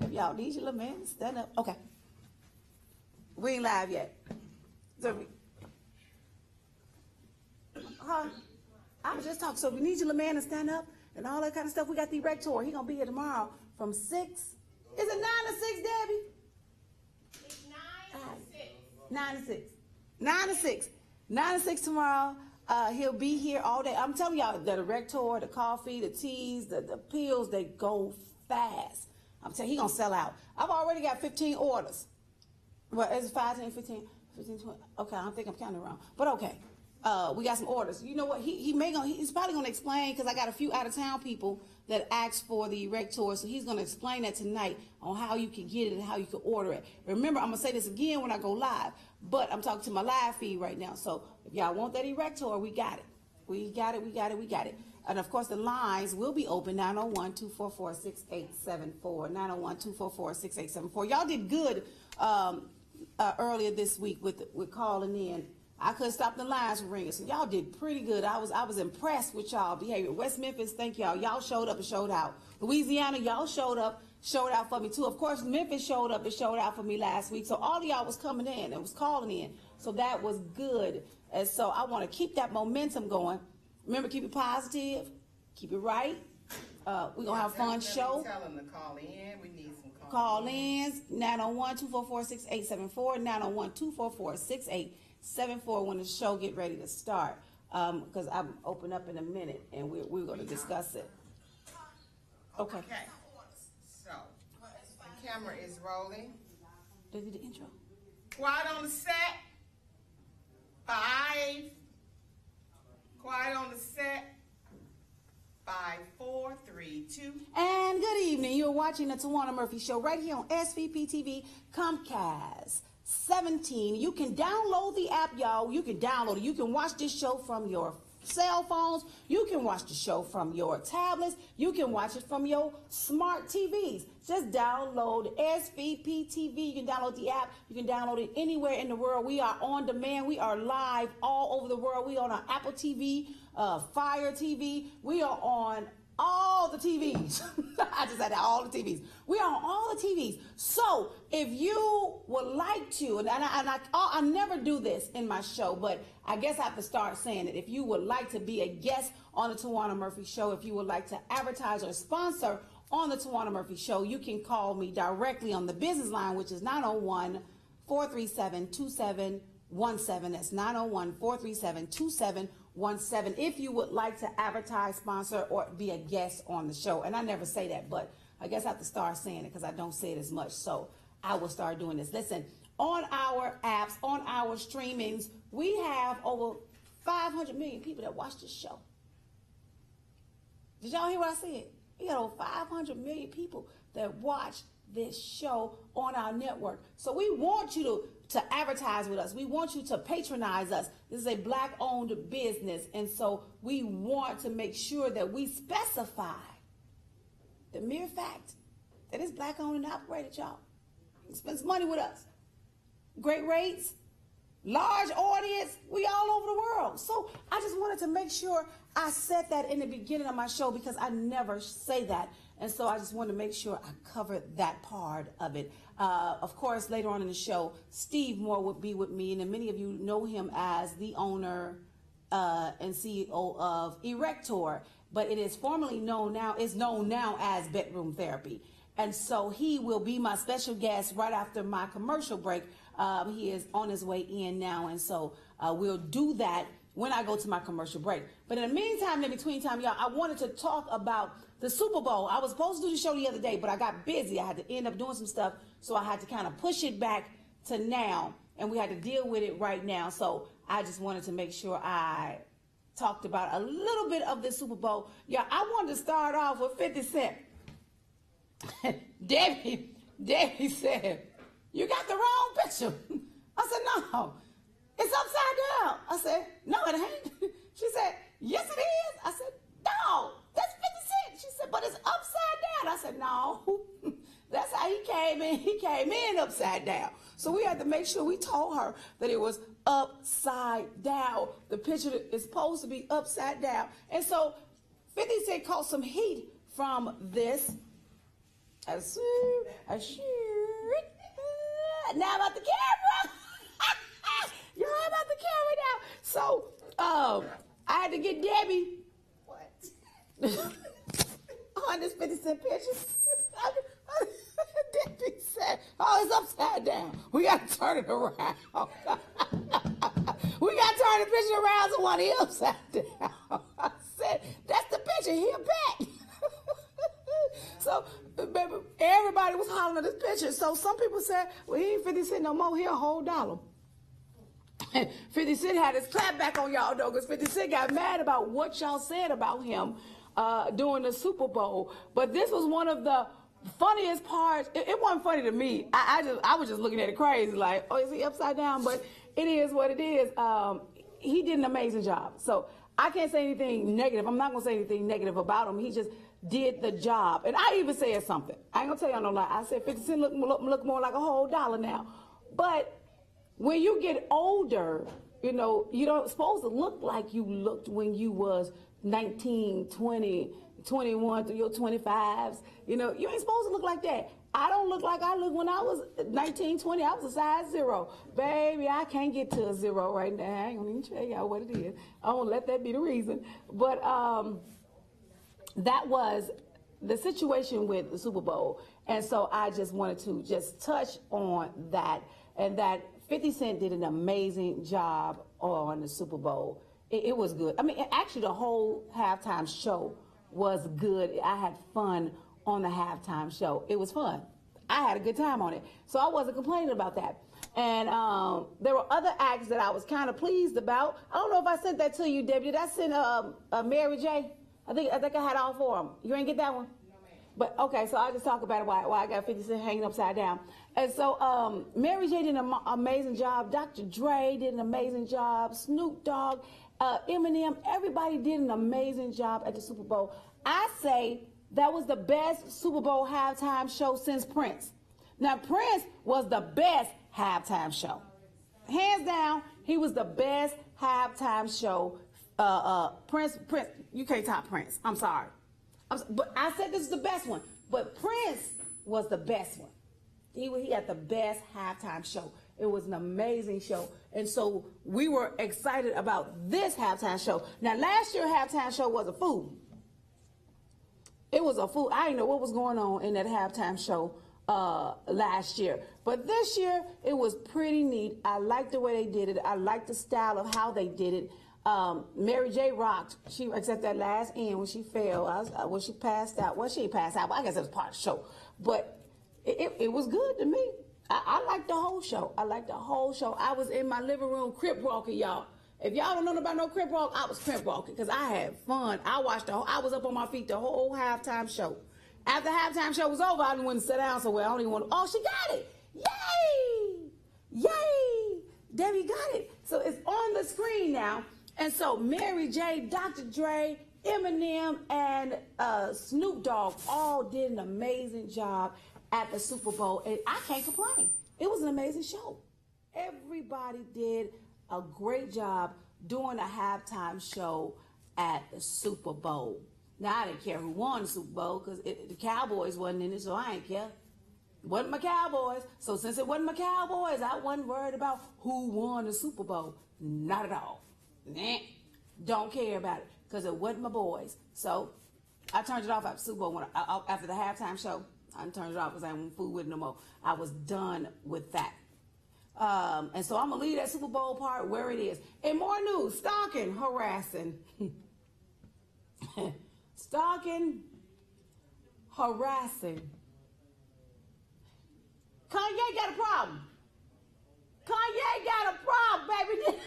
If y'all need your little man, stand up. Okay. We ain't live yet. So, I was just talking. So we need your little man to stand up and all that kind of stuff. We got the Rector. He gonna be here tomorrow from 6. Is it 9 to 6, Debbie? It's 9 to 6. 9 to 6. 9 to 6. 9 to 6 tomorrow. He'll be here all day. I'm telling y'all, the Rector, the coffee, the teas, the pills, they go fast. I'm telling you, he gonna sell out. I've already got 15 orders. Well, is it 15, 15, 20? Okay, I don't think I'm counting wrong. But okay. We got some orders. You know what? He's probably gonna explain, because I got a few out of town people that asked for the Rector, so he's gonna explain that tonight on how you can get it and how you can order it. Remember, I'm gonna say this again when I go live, but I'm talking to my live feed right now. So if y'all want that Rector, we got it. We got it. And of course, the lines will be open, 901-244-6874, 901-244-6874. Y'all did good earlier this week with calling in. I couldn't stop the lines from ringing, so y'all did pretty good. I was impressed with y'all behavior. West Memphis, thank y'all. Y'all showed up and showed out. Louisiana, y'all showed out for me too. Of course, Memphis showed up and showed out for me last week. So all of y'all was coming in and was calling in. So that was good. And so I want to keep that momentum going. Remember, keep it positive, keep it right. We're going to have a fun show. Tell them to call in. We need some call-ins. 901-244-6874, 901-244-6874 when the show get ready to start. Because I'm open up in a minute and we're going to discuss it. Okay. So, the camera is rolling. Did you do the intro? Quiet on the set. 5. Quiet on the set. 5, 4, 3, 2. And good evening. You're watching the Towanna Murphy Show right here on SVP TV, Comcast 17. You can download the app, y'all. You can download it. You can watch this show from your cell phones. You can watch the show from your tablets. You can watch it from your smart TVs. Just download SVP TV. You can download the app. You can download it anywhere in the world. We are on demand. We are live all over the world. We are on Apple TV, Fire TV. We are on all the TVs. I just said that, all the TVs. We are on all the TVs. So if you would like to, and I never do this in my show, but I guess I have to start saying it. If you would like to be a guest on the Towanna Murphy Show, if you would like to advertise or sponsor on the Towanna Murphy Show, you can call me directly on the business line, which is 901-437-2717. That's 901-437-2717. If you would like to advertise, sponsor, or be a guest on the show. And I never say that, but I guess I have to start saying it because I don't say it as much. So I will start doing this. Listen, on our apps, on our streamings, we have over 500 million people that watch this show. Did y'all hear what I said? We got over 500 million people that watch this show on our network. So we want you to advertise with us. We want you to patronize us. This is a Black-owned business, and so we want to make sure that we specify the mere fact that it's Black-owned and operated, y'all. Spends money with us. Great rates, large audience, we all over the world. So I just wanted to make sure I said that in the beginning of my show because I never say that. And so I just wanted to make sure I covered that part of it. Of course, later on in the show, Steve Moore would be with me, and many of you know him as the owner and CEO of Erector, but it is formerly known now as Bedroom Therapy. And so he will be my special guest right after my commercial break. He is on his way in now, and so we'll do that when I go to my commercial break. But in the meantime, in between time, y'all, I wanted to talk about the Super Bowl. I was supposed to do the show the other day, but I got busy. I had to end up doing some stuff, so I had to kind of push it back to now, and we had to deal with it right now. So I just wanted to make sure I talked about a little bit of the Super Bowl. Yeah, I wanted to start off with 50 Cent. Debbie said, "You got the wrong picture." I said, "No, it's upside down." I said, "No, it ain't." She said, "Yes, it is." I said, "No, that's 50 Cent." She said, "But it's upside down." I said, "No, that's how he came in. He came in upside down." So we had to make sure we told her that it was upside down. The picture is supposed to be upside down. And so 50 Cent caught some heat from this. I see. I see. Now about the camera. You heard about the camera now. So, I had to get Debbie What? 150-cent pictures. Debbie said, "Oh, it's upside down. We got to turn it around. We got to turn the picture around so one is upside down." I said, "That's the picture. Here back." So, baby, everybody was hollering at this picture. So some people said, "Well, he ain't 50 cent no more. He a whole dollar." 50 Cent had his clap back on y'all though, because 50 Cent got mad about what y'all said about him during the Super Bowl. But this was one of the funniest parts. It wasn't funny to me. I was just looking at it crazy, like, oh, is he upside down? But it is what it is. He did an amazing job. So I can't say anything negative. I'm not gonna say anything negative about him. He just did the job. And I even said something. I ain't gonna tell y'all no lie. I said 50 Cent look more like a whole dollar now. But when you get older, you know, you don't supposed to look like you looked when you was 19, 20, 21 through your 25s. You know, you ain't supposed to look like that. I don't look like I looked when I was 19, 20. I was a size 0. Baby, I can't get to a 0 right now. I ain't gonna even tell y'all what it is. I won't let that be the reason. But that was the situation with the Super Bowl. And so I just wanted to just touch on that, and that 50 Cent did an amazing job on the Super Bowl. It was good. I mean, actually, the whole halftime show was good. I had fun on the halftime show. It was fun. I had a good time on it. So I wasn't complaining about that. And there were other acts that I was kind of pleased about. I don't know if I sent that to you, Debbie. Did I send Mary J? I think I had all 4 of them. You ain't get that one? But okay, so I'll just talk about it why I got 50 Cent hanging upside down. And so Mary J did an amazing job. Dr. Dre did an amazing job. Snoop Dogg, Eminem, everybody did an amazing job at the Super Bowl. I say that was the best Super Bowl halftime show since Prince. Now, Prince was the best halftime show. Hands down, he was the best halftime show. Prince, you can't top Prince. I'm sorry. But I said this is the best one. But Prince was the best one. He had the best halftime show. It was an amazing show. And so we were excited about this halftime show. Now, last year's halftime show was a fool. It was a fool. I didn't know what was going on in that halftime show last year. But this year, it was pretty neat. I liked the way they did it. I liked the style of how they did it. Mary J rocked. She, except that last end when she fell, when she passed out. Well, she ain't passed out, but I guess it was part of the show. But it was good to me. I liked the whole show. I liked the whole show. I was in my living room crip walking, y'all. If y'all don't know about no crip walk, I was crip walking because I had fun. I was up on my feet the whole halftime show. After halftime show was over, I didn't want to sit down somewhere. I don't even want to. Oh, she got it. Yay! Yay! Debbie got it. So it's on the screen now. And so Mary J, Dr. Dre, Eminem, and Snoop Dogg all did an amazing job at the Super Bowl. And I can't complain. It was an amazing show. Everybody did a great job doing a halftime show at the Super Bowl. Now, I didn't care who won the Super Bowl because the Cowboys wasn't in it, so I didn't care. It wasn't my Cowboys. So since it wasn't my Cowboys, I wasn't worried about who won the Super Bowl. Not at all. Nah, don't care about it because it wasn't my boys. So I turned it off after Super Bowl. After the halftime show, I turned it off because I didn't want food with it no more. I was done with that. And so I'm going to leave that Super Bowl part where it is. And more news, stalking, harassing. Stalking, harassing. Kanye got a problem. Kanye got a problem, baby.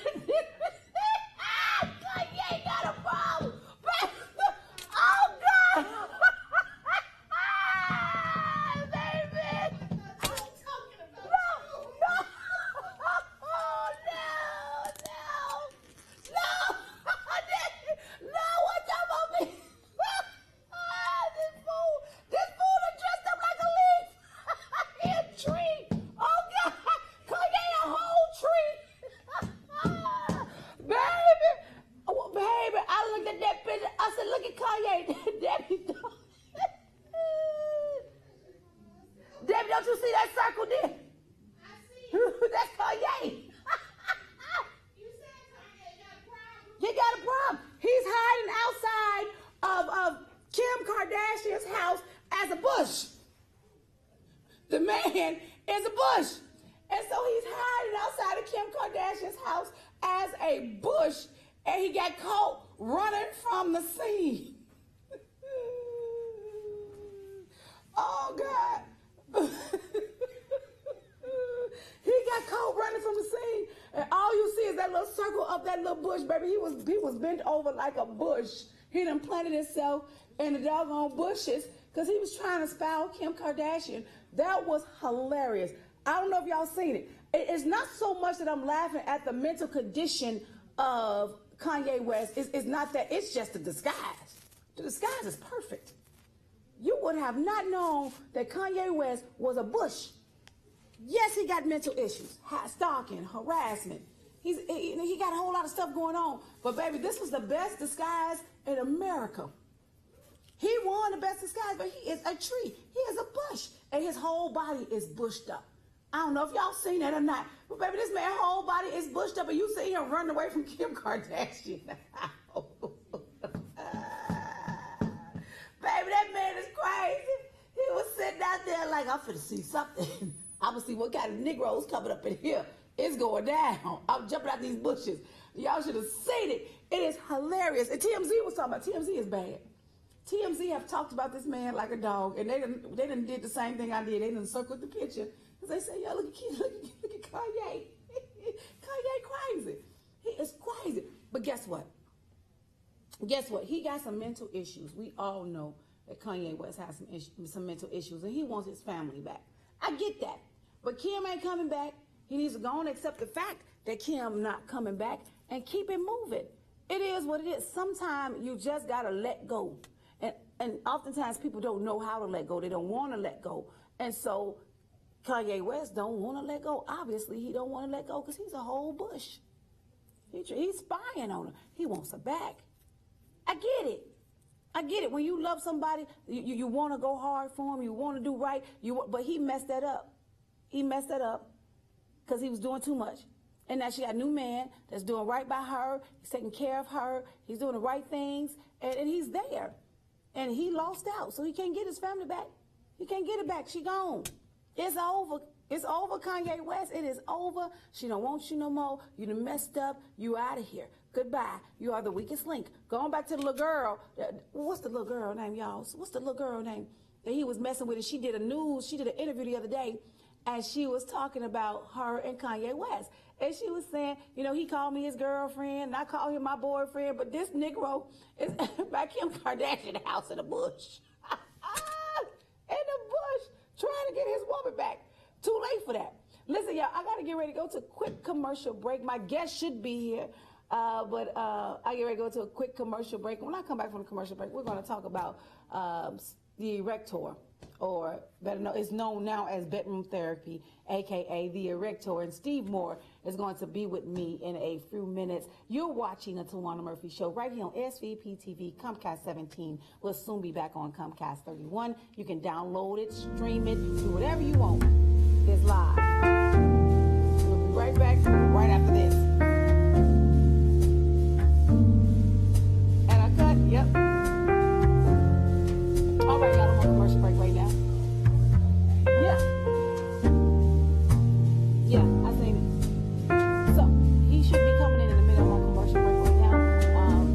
Kanye got a problem. Oh, God. Baby. I'm talking about No. No, what you about me? This fool done dressed up like a leaf. He a tree. Oh, God. Kanye a whole tree. see that circle there? I see. That's Kanye. You said Kanye got a problem. He got a problem. He's hiding outside of Kim Kardashian's house as a bush. The man is a bush. And so he's hiding outside of Kim Kardashian's house as a bush, and he got caught running from the scene. Oh, God. He got caught running from the scene, and all you see is that little circle of that little bush, baby. He was bent over like a bush. He done planted himself in the doggone bushes because he was trying to spy on Kim Kardashian. That was hilarious. I don't know if y'all seen it. It's not so much that I'm laughing at the mental condition of Kanye West. It's not that. It's just a disguise. The disguise is perfect. You would have not known that Kanye West was a bush. Yes, he got mental issues, stalking, harassment. He got a whole lot of stuff going on. But baby, this was the best disguise in America. He won the best disguise, but he is a tree. He is a bush, and his whole body is bushed up. I don't know if y'all seen that or not, but baby, this man's whole body is bushed up, and you see him running away from Kim Kardashian. Baby, that man is crazy. He was sitting out there like, I'm finna see something. I'm gonna see what kind of Negroes coming up in here. It's going down. I'm jumping out these bushes. Y'all should have seen it. It is hilarious. And TMZ was talking about, TMZ is bad. TMZ have talked about this man like a dog, and they done did the same thing I did. They done circled the picture. Because they say, yo, look at Kanye. Kanye crazy. He is crazy. But guess what? Guess what? He got some mental issues. We all know that Kanye West has some mental issues, and he wants his family back. I get that. But Kim ain't coming back. He needs to go and accept the fact that Kim not coming back and keep it moving. It is what it is. Sometimes you just got to let go. And oftentimes people don't know how to let go. They don't want to let go. And so Kanye West don't want to let go. Obviously, he don't want to let go because he's a whole bush. He's spying on her. He wants her back. I get it. I get it. When you love somebody, you want to go hard for him. You want to do right. But he messed that up. He messed that up because he was doing too much. And now she got a new man that's doing right by her. He's taking care of her. He's doing the right things. And he's there. And he lost out. So he can't get his family back. He can't get it back. She gone. It's over. It's over, Kanye West. It is over. She don't want you no more. You done messed up. You out of here. Goodbye. You are the weakest link. Going back to the little girl. What's the little girl name, y'all? What's the little girl name that he was messing with? And she did an interview the other day, and she was talking about her and Kanye West. And she was saying, you know, he called me his girlfriend, and I call him my boyfriend, but this Negro is back Kim Kardashian house in the bush. In the bush, trying to get his woman back. Too late for that. Listen, y'all, I got to get ready to go to a quick commercial break. My guest should be here, but I get ready to go to a quick commercial break. When I come back from the commercial break, we're going to talk about the erector, or better known, it's known now as bedroom therapy, a.k.a. the erector. And Steve Moore is going to be with me in a few minutes. You're watching the Towanna Murphy Show right here on SVP TV, Comcast 17. We'll soon be back on Comcast 31. You can download it, stream it, do whatever you want. It's live. We'll be right back right after this. And I cut, yep. All right, y'all, I'm on commercial break right now. Yeah, I seen it. So, he should be coming in the middle of a commercial break right now.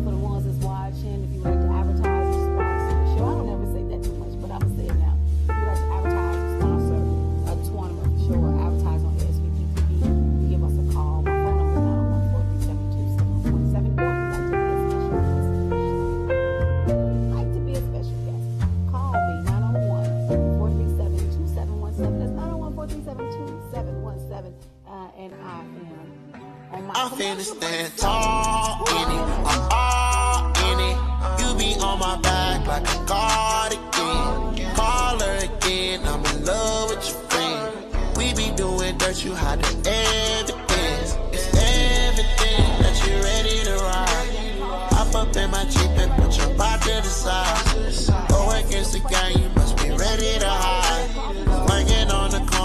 For the ones that's watching, if you would like to advertise or sponsor the show, I don't ever say that too much, but I'm going to say it now. If you would like to advertise or sponsor a Towanna Murphy Show or advertise on SVP TV, you give us a call. My phone number is 901-437-2717. Or if you'd like to be a special guest, call me, 901-437-2717. That's 901-437-2717. And I am on my I'm finna stand tall in it, I'm all in it. You be on my back like a cardigan. Call her again, I'm in love with your friend. We be doing dirt, you hide the evidence. It's evident that you ready to ride. Hop up in my Jeep and put your body to the side. Go against the gang, you must be ready to hide. Working on the corner.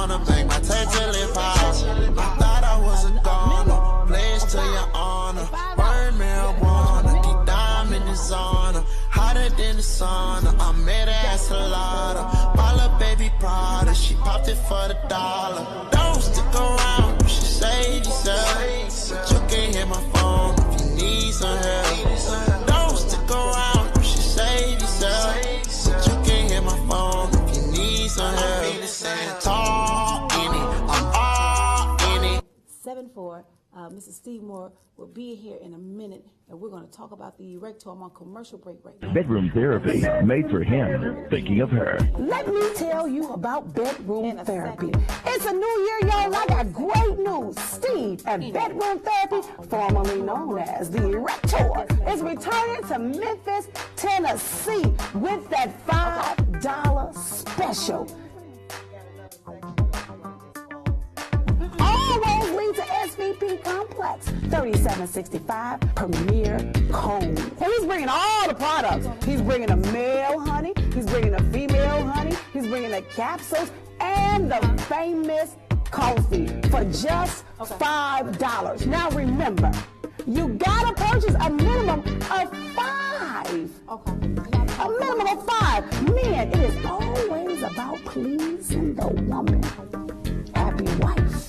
for the dollar. Don't stick around, you should save yourself. But you can hit my phone if you need some help. Don't stick around, you should save yourself. But you can hit my phone if you need some help. Talk in it, I'm all in it. 7-4. Mrs. Steve Moore will be here in a minute, and we're going to talk about the erector. I'm on commercial break right now. Bedroom therapy, made for him, thinking of her. Let me tell you about bedroom therapy. It's a new year, y'all. I got great news. Steve at Bedroom Therapy, formerly known as the Erector, is returning to Memphis, Tennessee with that $5 special. All roads lead to SVP Complex, 3765 Premier Cone. And he's bringing all the products. He's bringing a male honey, he's bringing a female honey, he's bringing the capsules, and the famous coffee for just $5. Now remember, you gotta purchase a minimum of 5. Okay. A minimum of 5. Men, it is always about pleasing the woman. Happy wife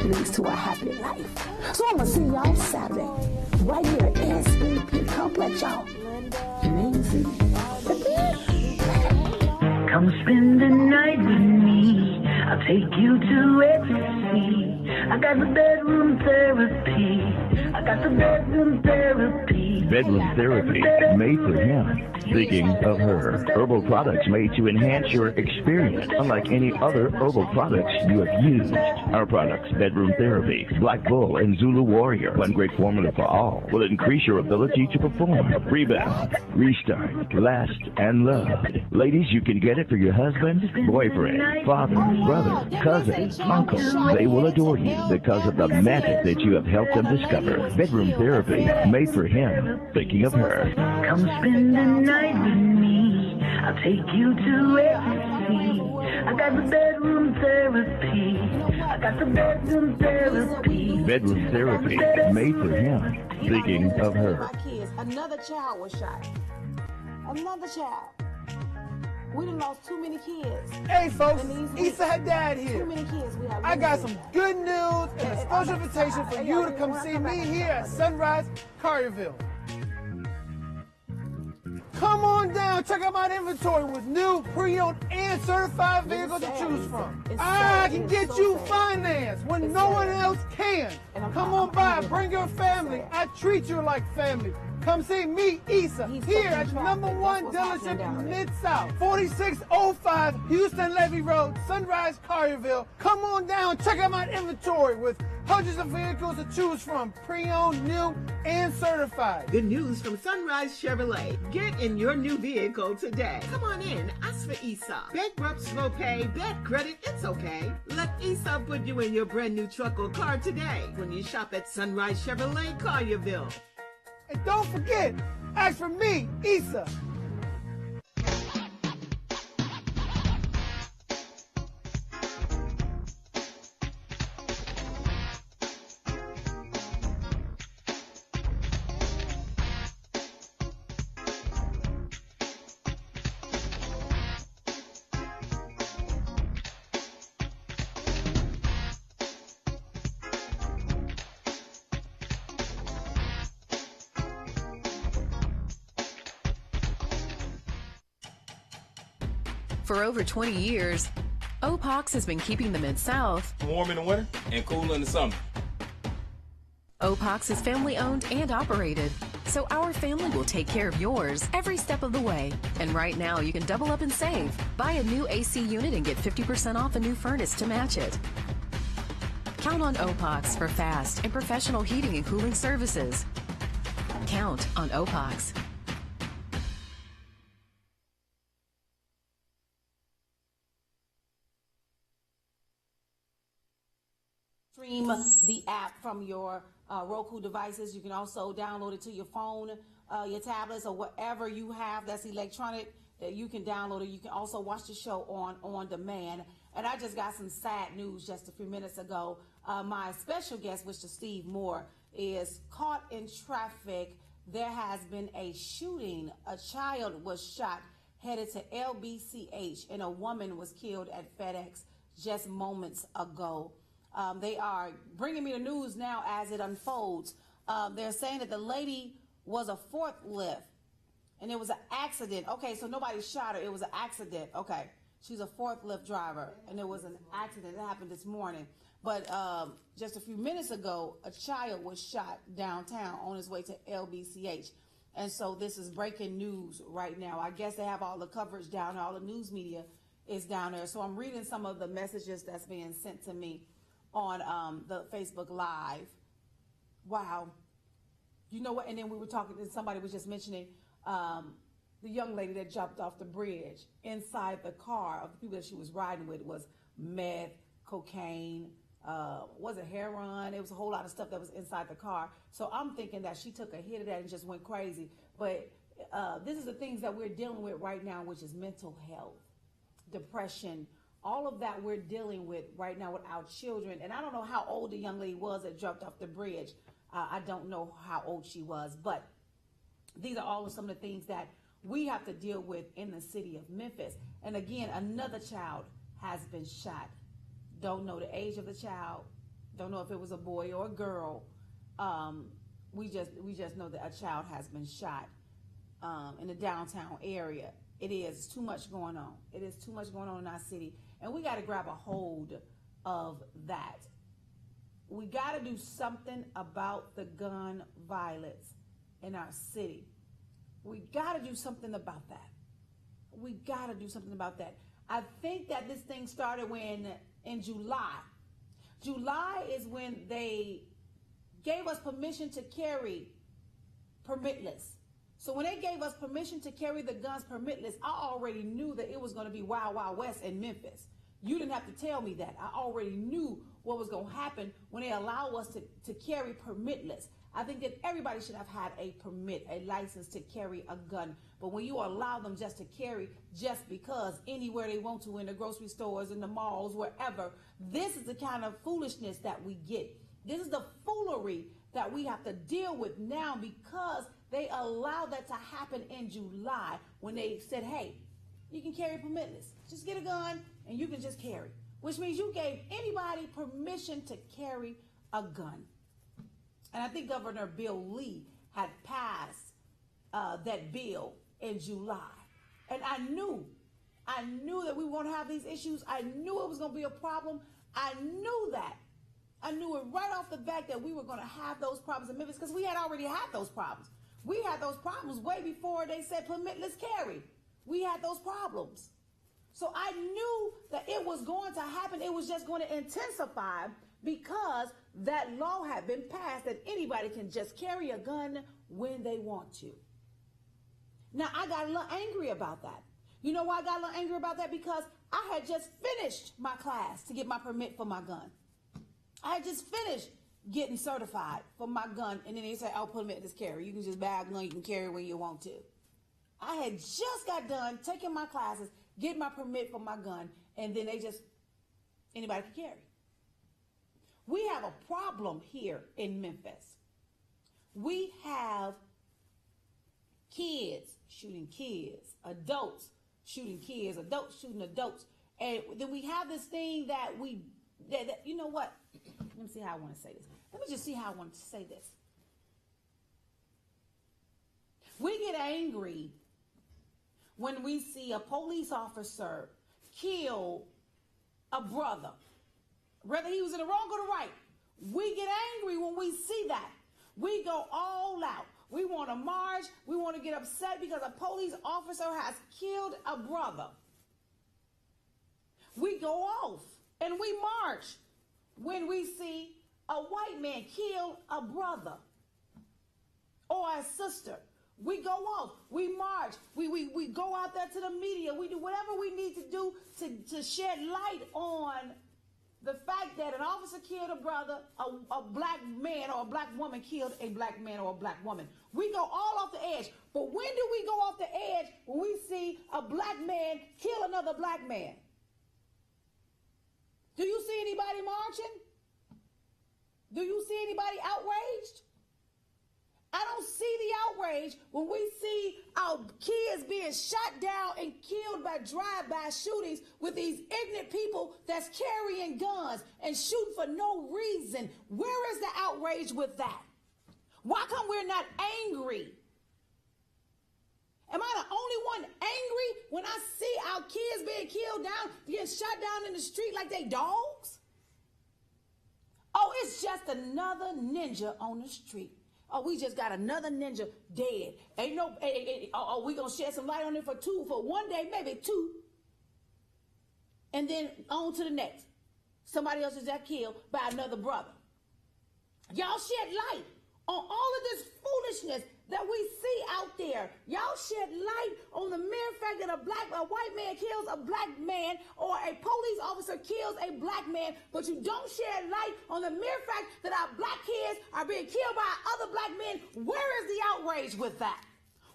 leads to a happy life. So I'm gonna see y'all Saturday, right here at SVP Complex, y'all. Amazing. Come spend the night with me. I'll take you to ecstasy. I got the bedroom therapy. I got the bedroom therapy. Bedroom therapy, made for him, thinking of her. Herbal products made to enhance your experience, unlike any other herbal products you have used. Our products, Bedroom Therapy, Black Bull, and Zulu Warrior, one great formula for all, will increase your ability to perform, rebound, restart, last, and love. Ladies, you can get it for your husband, boyfriend, father, brother, cousin, uncle. They will adore you because of the magic that you have helped them discover. Bedroom Therapy, made for him, thinking of her. Come spend the night with me. I'll take you to ecstasy. I got the bedroom therapy. I got the bedroom therapy. Bedroom Therapy, made for him, thinking of her. My kids, another child was shot. Another child. We done lost too many kids. Hey folks, And these Issa Haddad Too here. many kids we have. I got some good news and a special invitation for you to come see me here at Sunrise Collierville. Come on down, check out my inventory with new, pre-owned, and certified vehicles to choose from. I can get you finance when no one else can. Come on by, bring your family. I treat you like family. Come see me, Issa, here at the #1 dealership in Mid-South, 4605 Houston Levy Road, Sunrise Collierville. Come on down, check out my inventory with hundreds of vehicles to choose from, pre-owned, new, and certified. Good news from Sunrise Chevrolet. Get in your new vehicle today. Come on in. Ask for Issa. Bankrupt, slow pay, bad credit, it's okay. Let Issa put you in your brand new truck or car today when you shop at Sunrise Chevrolet Collierville. And don't forget, ask for me, Issa. For over 20 years, OPOX has been keeping the Mid-South warm in the winter and cool in the summer. OPOX is family owned and operated, so our family will take care of yours every step of the way. And right now you can double up and save. Buy a new AC unit and get 50% off a new furnace to match it. Count on OPOX for fast and professional heating and cooling services. Count on OPOX. Stream the app from your Roku devices. You can also download it to your phone, your tablets, or whatever you have that's electronic that you can download it. You can also watch the show on demand. And I just got some sad news just a few minutes ago. My special guest, Mr. Steve Moore, is caught in traffic. There has been a shooting. A child was shot headed to LBCH, and a woman was killed at FedEx just moments ago. They are bringing me the news now as it unfolds. They're saying that the lady was a forklift and it was an accident. Okay, so nobody shot her. It was an accident. Okay, she's a forklift driver and it was an accident. It happened this morning. But just a few minutes ago, a child was shot downtown on his way to LBCH. And so this is breaking news right now. I guess they have all the coverage down there. All the news media is down there. So I'm reading some of the messages that's being sent to me on the Facebook Live. Wow. You know what? And then we were talking, somebody was just mentioning the young lady that jumped off the bridge. Inside the car of the people that she was riding with was meth, cocaine, was it heroin? It was a whole lot of stuff that was inside the car. So I'm thinking that she took a hit of that and just went crazy. But this is the things that we're dealing with right now, which is mental health, depression, all of that we're dealing with right now with our children. And I don't know how old the young lady was that jumped off the bridge. I don't know how old she was, but these are all of some of the things that we have to deal with in the city of Memphis. And again, another child has been shot. Don't know the age of the child. Don't know if it was a boy or a girl. We just know that a child has been shot in the downtown area. It's too much going on. It is too much going on in our city. And we got to grab a hold of that. We got to do something about the gun violence in our city. We got to do something about that. We got to do something about that. I think that this thing started in July. July is when they gave us permission to carry permitless. So when they gave us permission to carry the guns permitless, I already knew that it was going to be wild, wild west in Memphis. You didn't have to tell me that. I already knew what was going to happen when they allow us to carry permitless. I think that everybody should have had a permit, a license to carry a gun. But when you allow them just to carry just because anywhere they want to, in the grocery stores, in the malls, wherever, this is the kind of foolishness that we get. This is the foolery that we have to deal with now because they allowed that to happen in July when they said, hey, you can carry permitless. Just get a gun and you can just carry, which means you gave anybody permission to carry a gun. And I think Governor Bill Lee had passed that bill in July. And I knew that we were going to have these issues. I knew it was going to be a problem. I knew that. I knew it right off the bat that we were going to have those problems in Memphis because we had already had those problems. We had those problems way before they said permitless carry. We had those problems. So I knew that it was going to happen. It was just going to intensify because that law had been passed that anybody can just carry a gun when they want to. Now, I got a little angry about that. You know why I got a little angry about that? Because I had just finished my class to get my permit for my gun. I had just finished getting certified for my gun, and then they said, oh, permitless carry. You can just buy a gun, you can carry when you want to. I had just got done taking my classes, getting my permit for my gun, and then anybody can carry. We have a problem here in Memphis. We have kids shooting kids, adults shooting kids, adults shooting adults. And then we have this thing that you know what? Let me see how I want to say this. Let me just see how I want to say this. We get angry when we see a police officer kill a brother, whether he was in the wrong or the right. We get angry when we see that. We go all out. We want to march. We want to get upset because a police officer has killed a brother. We go off and we march when we see a white man kill a brother or a sister. We go off, we march, we go out there to the media, we do whatever we need to do to shed light on the fact that an officer killed a brother, a black man or a black woman killed a black man or a black woman. We go all off the edge. But when do we go off the edge when we see a black man kill another black man? Do you see anybody marching? Do you see anybody outraged? I don't see the outrage when we see our kids being shot down and killed by drive-by shootings with these ignorant people that's carrying guns and shooting for no reason. Where is the outrage with that? Why come we're not angry? Am I the only one angry when I see our kids being killed down, getting shot down in the street like they dogs? Oh, it's just another ninja on the street. Oh, we just got another ninja dead. Ain't no, we gonna shed some light on it for one day, maybe two. And then on to the next. Somebody else is got killed by another brother. Y'all shed light on all of this foolishness that we see out there. Y'all shed light on the mere fact that a white man kills a black man or a police officer kills a black man, but you don't shed light on the mere fact that our black kids are being killed by other black men. Where is the outrage with that?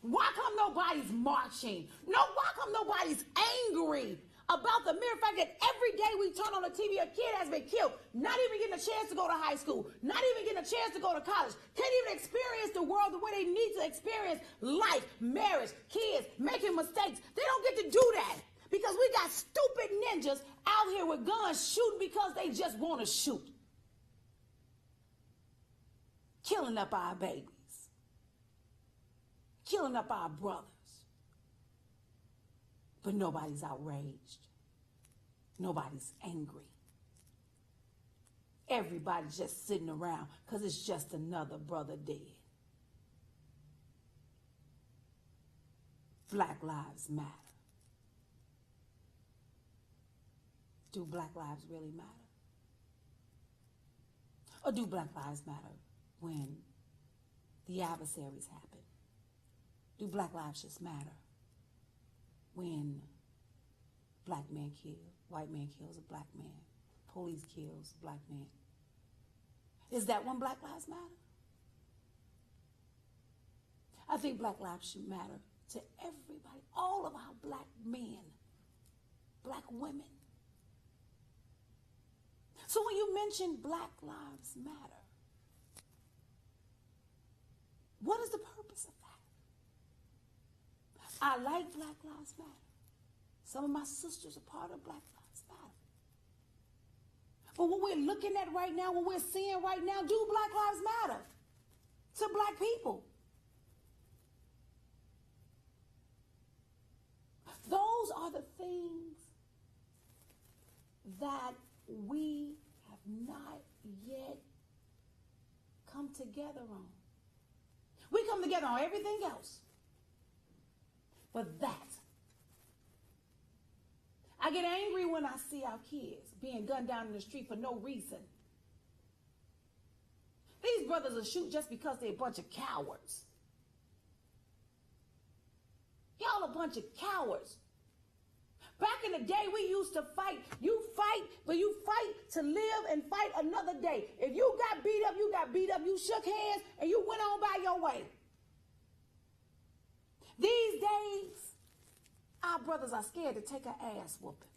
Why come nobody's marching? Why come nobody's angry about the mere fact that every day we turn on the TV, a kid has been killed, not even getting a chance to go to high school, not even getting a chance to go to college, can't even experience the world the way they need to experience life, marriage, kids, making mistakes. They don't get to do that because we got stupid ninjas out here with guns shooting because they just want to shoot. Killing up our babies. Killing up our brothers. But nobody's outraged. Nobody's angry. Everybody's just sitting around because it's just another brother dead. Black lives matter. Do black lives really matter? Or do black lives matter when the adversaries happen? Do black lives just matter when black man kills, white man kills a black man, police kills a black man? Is that when black lives matter? I think black lives should matter to everybody, all of our black men, black women. So when you mention Black Lives Matter, what is the purpose of that? I like Black Lives Matter. Some of my sisters are part of Black Lives Matter. But what we're looking at right now, what we're seeing right now, do Black Lives matter to black people? Those are the things that we have not yet come together on. We come together on everything else, but that. I get angry when I see our kids being gunned down in the street for no reason. These brothers will shoot just because they're a bunch of cowards. Y'all a bunch of cowards. Back in the day, we used to fight. You fight, but you fight to live and fight another day. If you got beat up, you got beat up. You shook hands, and you went on by your way. These days, our brothers are scared to take an ass whooping.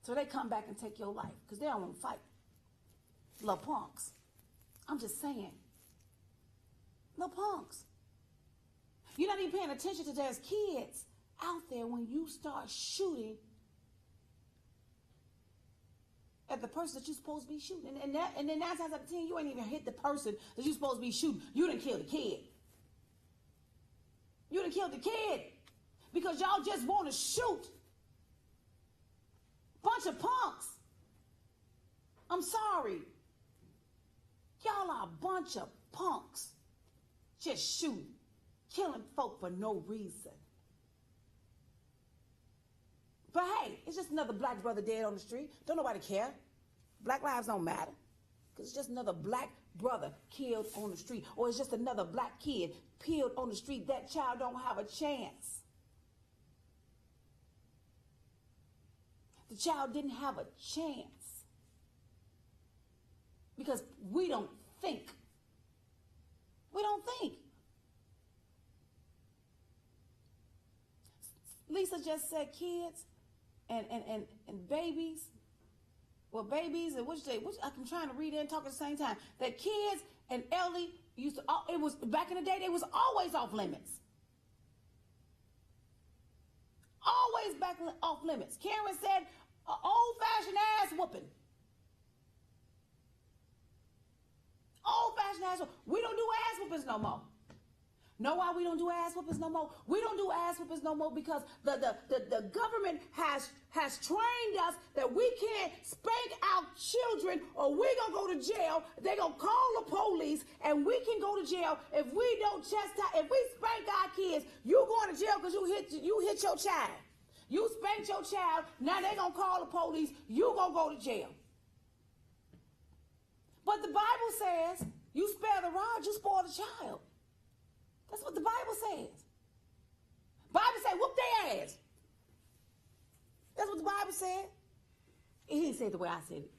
So they come back and take your life because they don't want to fight. Little punks. I'm just saying. Little punks. You're not even paying attention to there's kids out there when you start shooting at the person that you're supposed to be shooting. And then 9 times out of 10, you ain't even hit the person that you're supposed to be shooting. You done killed the kid. You done killed the kid because y'all just want to shoot. Bunch of punks. I'm sorry. Y'all are a bunch of punks. Just shooting. Killing folk for no reason. But hey, it's just another black brother dead on the street. Don't nobody care. Black lives don't matter. Because it's just another black brother killed on the street. Or it's just another black kid killed on the street. That child don't have a chance. The child didn't have a chance. Because we don't think. We don't think. Lisa just said kids and babies. Well, babies and which I'm trying to read it and talk at the same time. That kids and elderly It was back in the day. They was always off limits. Always off limits. Karen said, old-fashioned ass whooping. Old-fashioned ass whooping. We don't do ass whoopings no more. Know why we don't do ass whoopings no more? We don't do ass whoopings no more because the government has trained us that we can't spank our children or we're going to go to jail. They're going to call the police and we can go to jail if we don't chastise. If we spank our kids, you going to jail because you hit your child. You spanked your child, now they're going to call the police. You going to go to jail. But the Bible says, you spare the rod, you spoil the child. That's what the Bible says. Bible said, whoop their ass. That's what the Bible said. He didn't say it the way I said it.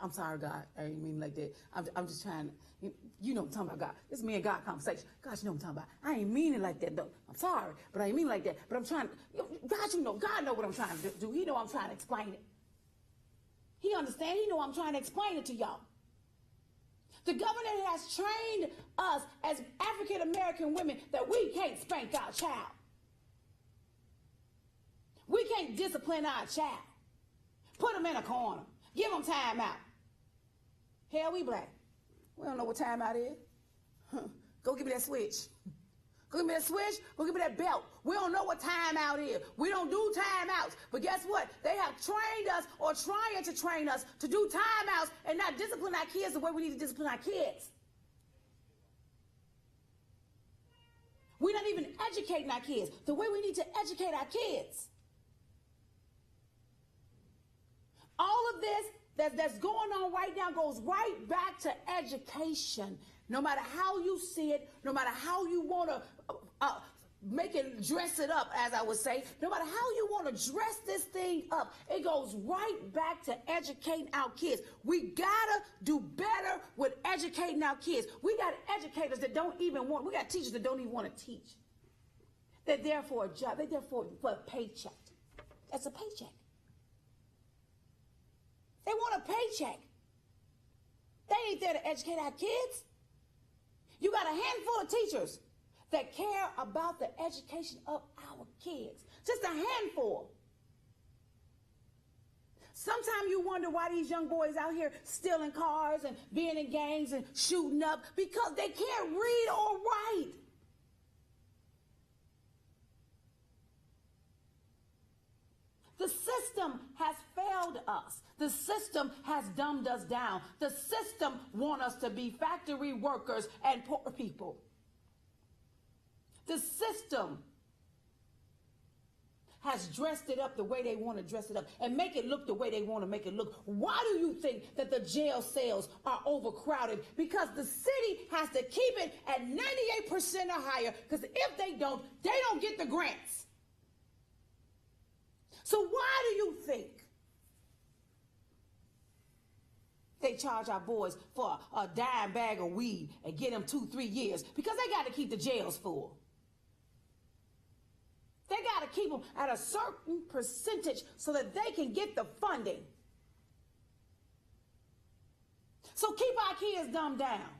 I'm sorry, God. I didn't mean like that. I'm just trying to, you know what I'm talking about, God. This is me and God conversation. God, you know what I'm talking about. I ain't mean it like that, though. I'm sorry, but I ain't mean it like that. But I'm trying to, God know what I'm trying to do. He know I'm trying to explain it. He understand. He know I'm trying to explain it to y'all. The government has trained us as African American women that we can't spank our child. We can't discipline our child. Put them in a corner. Give them time out. Hell, we black. We don't know what time out is. Go give me that switch. Go give me that switch. Go give me that belt. We don't know what time out is. We don't do timeouts. But guess what? They have trained us or trying to train us to do timeouts and not discipline our kids the way we need to discipline our kids. We're not even educating our kids the way we need to educate our kids. All of this that's going on right now goes right back to education. No matter how you see it, no matter how you want to make it, dress it up, as I would say, no matter how you want to dress this thing up, it goes right back to educating our kids. We gotta do better with educating our kids. We got educators that don't even want, we got teachers that don't even want to teach. They're there for a job. They're there for a paycheck. That's a paycheck. They want a paycheck. They ain't there to educate our kids. You got a handful of teachers that care about the education of our kids. Just a handful. Sometimes you wonder why these young boys out here stealing cars and being in gangs and shooting up, because they can't read or write. The system has failed us. The system has dumbed us down. The system wants us to be factory workers and poor people. The system has dressed it up the way they want to dress it up and make it look the way they want to make it look. Why do you think that the jail cells are overcrowded? Because the city has to keep it at 98% or higher, because if they don't get the grants. So why do you think they charge our boys for a dime bag of weed and get them 2-3 years? Because they got to keep the jails full. They got to keep them at a certain percentage so that they can get the funding. So keep our kids dumbed down.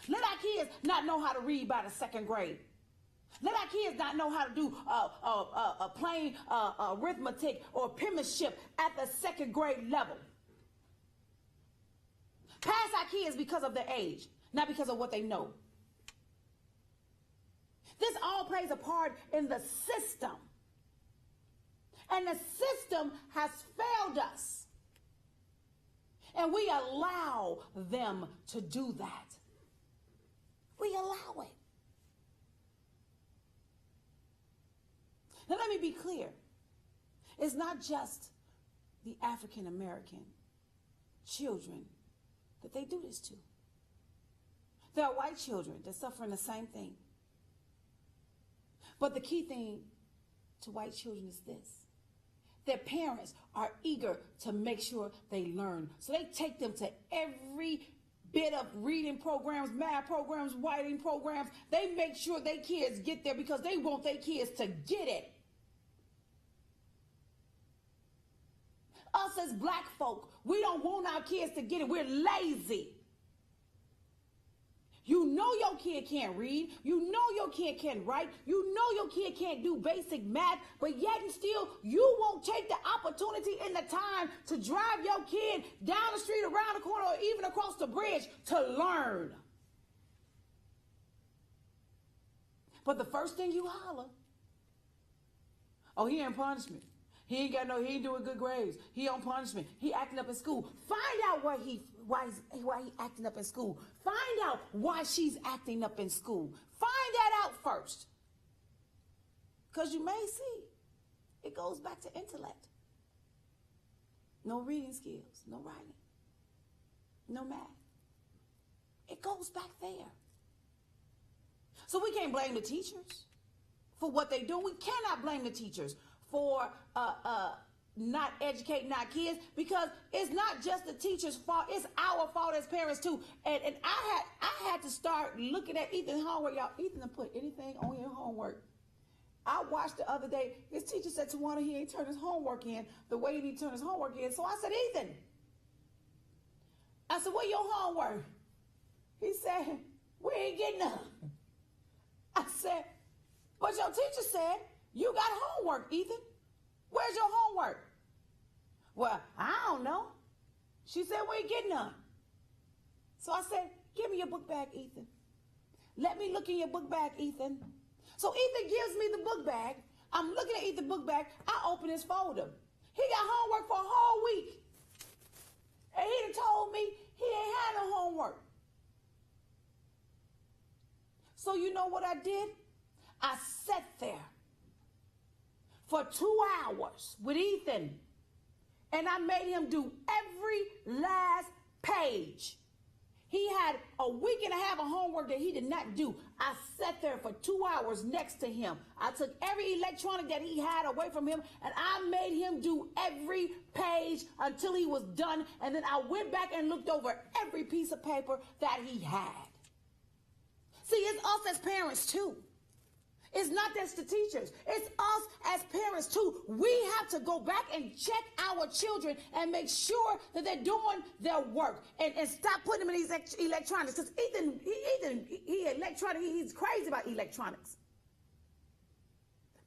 Let our kids not know how to read by the 2nd grade. Let our kids not know how to do a plain arithmetic or penmanship at the 2nd grade level. Pass our kids because of their age, not because of what they know. This all plays a part in the system. And the system has failed us. And we allow them to do that. We allow it. Now let me be clear. It's not just the African American children that they do this to. There are white children that are suffering the same thing. But the key thing to white children is this. Their parents are eager to make sure they learn. So they take them to every bit of reading programs, math programs, writing programs. They make sure their kids get there because they want their kids to get it. Us as black folk, we don't want our kids to get it. We're lazy. You know your kid can't read. You know your kid can't write. You know your kid can't do basic math, but yet and still you won't take the opportunity and the time to drive your kid down the street, around the corner, or even across the bridge to learn. But the first thing you holler, oh, he ain't punishment. He ain't doing good grades. He on punishment. He acting up in school. Find out why he acting up in school. Find out why she's acting up in school. Find that out first. Because you may see it goes back to intellect. No reading skills, no writing, no math. It goes back there. So we can't blame the teachers for what they do. We cannot blame the teachers for not educating our kids, because it's not just the teacher's fault, it's our fault as parents too. And I had to start looking at Ethan's homework. Y'all, Ethan didn't put anything on your homework. I watched the other day, his teacher said to Towanna he ain't turned his homework in the way he need to turn his homework in. So I said, Ethan, I said, where your homework? He said, we ain't getting none. I said, but your teacher said you got homework, Ethan. Where's your homework? Well, I don't know. She said we ain't getting none. So I said, give me your book bag, Ethan. Let me look in your book bag, Ethan. So Ethan gives me the book bag. I'm looking at Ethan's book bag. I open his folder. He got homework for a whole week. And he done told me he ain't had no homework. So you know what I did? I sat there for 2 hours with Ethan, and I made him do every last page. He had a week and a half of homework that he did not do. I sat there for 2 hours next to him. I took every electronic that he had away from him, and I made him do every page until he was done. And then I went back and looked over every piece of paper that he had. See, it's us as parents too. It's not just the teachers. It's us as parents too. We have to go back and check our children and make sure that they're doing their work, and stop putting them in these electronics. Because he's crazy about electronics.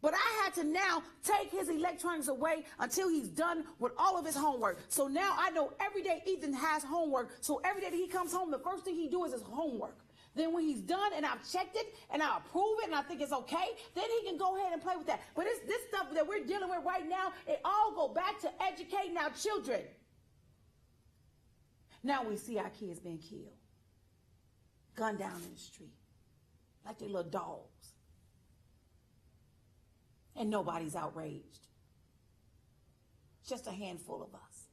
But I had to now take his electronics away until he's done with all of his homework. So now I know every day Ethan has homework. So every day that he comes home, the first thing he does is his homework. Then when he's done and I've checked it and I approve it and I think it's okay, then he can go ahead and play with that. But it's this stuff that we're dealing with right now, it all go back to educating our children. Now we see our kids being killed, gunned down in the street, like they're little dogs. And nobody's outraged. Just a handful of us.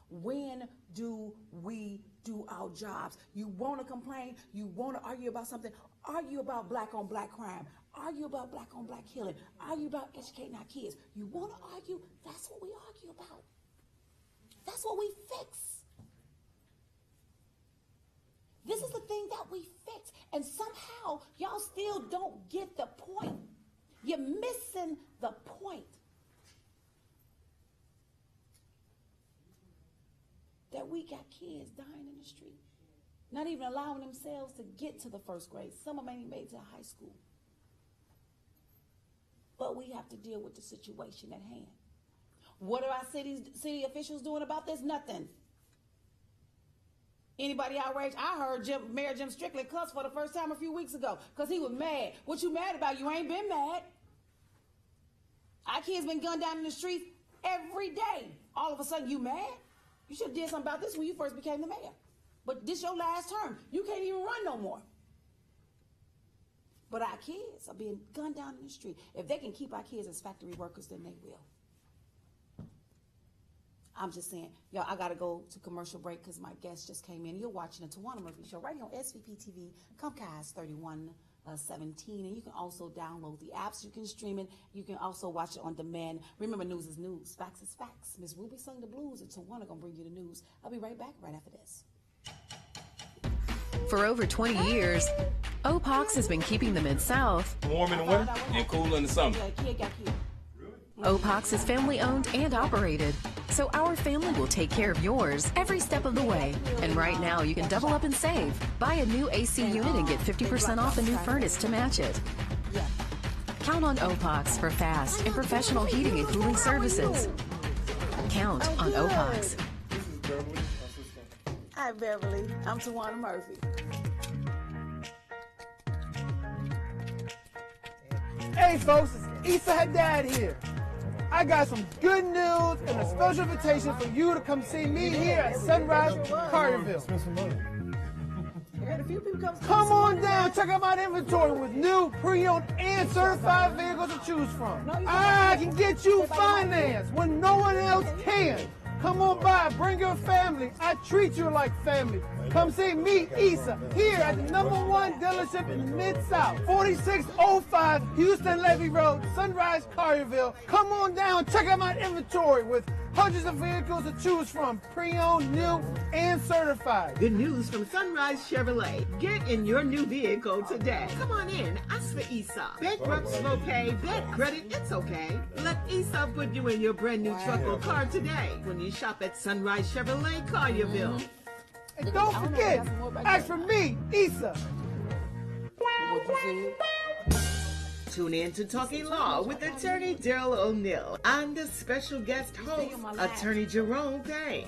When do we do our jobs? You want to complain? You want to argue about something? Argue about black on black crime. Argue about black on black killing. Argue about educating our kids. You want to argue? That's what we argue about. That's what we fix. This is the thing that we fix. And somehow y'all still don't get the point. You're missing the point. That we got kids dying in the street, not even allowing themselves to get to the first grade. Some of them ain't made it to high school. But we have to deal with the situation at hand. What are our city officials doing about this? Nothing. Anybody outraged? I heard Mayor Jim Strickland cuss for the first time a few weeks ago because he was mad. What you mad about? You ain't been mad. Our kids been gunned down in the streets every day. All of a sudden, you mad? You should have did something about this when you first became the mayor. But this your last term. You can't even run no more. But our kids are being gunned down in the street. If they can keep our kids as factory workers, then they will. I'm just saying, y'all, I got to go to commercial break because my guest just came in. You're watching the Towanna Murphy Show right here on SVP TV, Comcast 3117. And you can also download the apps. You can stream it. You can also watch it on demand. Remember, news is news. Facts is facts. Miss Ruby sung the blues, and Towanna going to bring you the news. I'll be right back right after this. For over 20 years, OPOX has been keeping the Mid-South warm in the winter and cool in the summer. Yeah, kid got killed. OPOX is family owned and operated, so our family will take care of yours every step of the way. And right now you can double up and save. Buy a new AC unit and get 50% off a new furnace to match it. Count on OPOX for fast and professional heating and cooling services. Count on OPOX. Hi, Beverly. I'm Towanna Murphy. Hey folks, it's Issa Haddad here. I got some good news and a special invitation for you to come see me here at Sunrise Carterville. Come on down, check out my inventory with new, pre-owned, and certified vehicles to choose from. I can get you finance when no one else can. Come on by, bring your family. I treat you like family. Come see me, Issa, here at the #1 dealership in the Mid-South, 4605 Houston Levy Road, Sunrise, Carterville. Come on down, check out my inventory with hundreds of vehicles to choose from, pre-owned, new, and certified. Good news from Sunrise Chevrolet. Get in your new vehicle today. Come on in, ask for Issa. Bankrupt, slow pay, bad credit, it's okay. Let Issa put you in your brand new truck or car today when you shop at Sunrise Chevrolet, Collierville. And don't forget, ask for me, Issa. Tune in to Talking Law with Attorney Daryl O'Neill and the special guest host, Attorney Jerome Payne.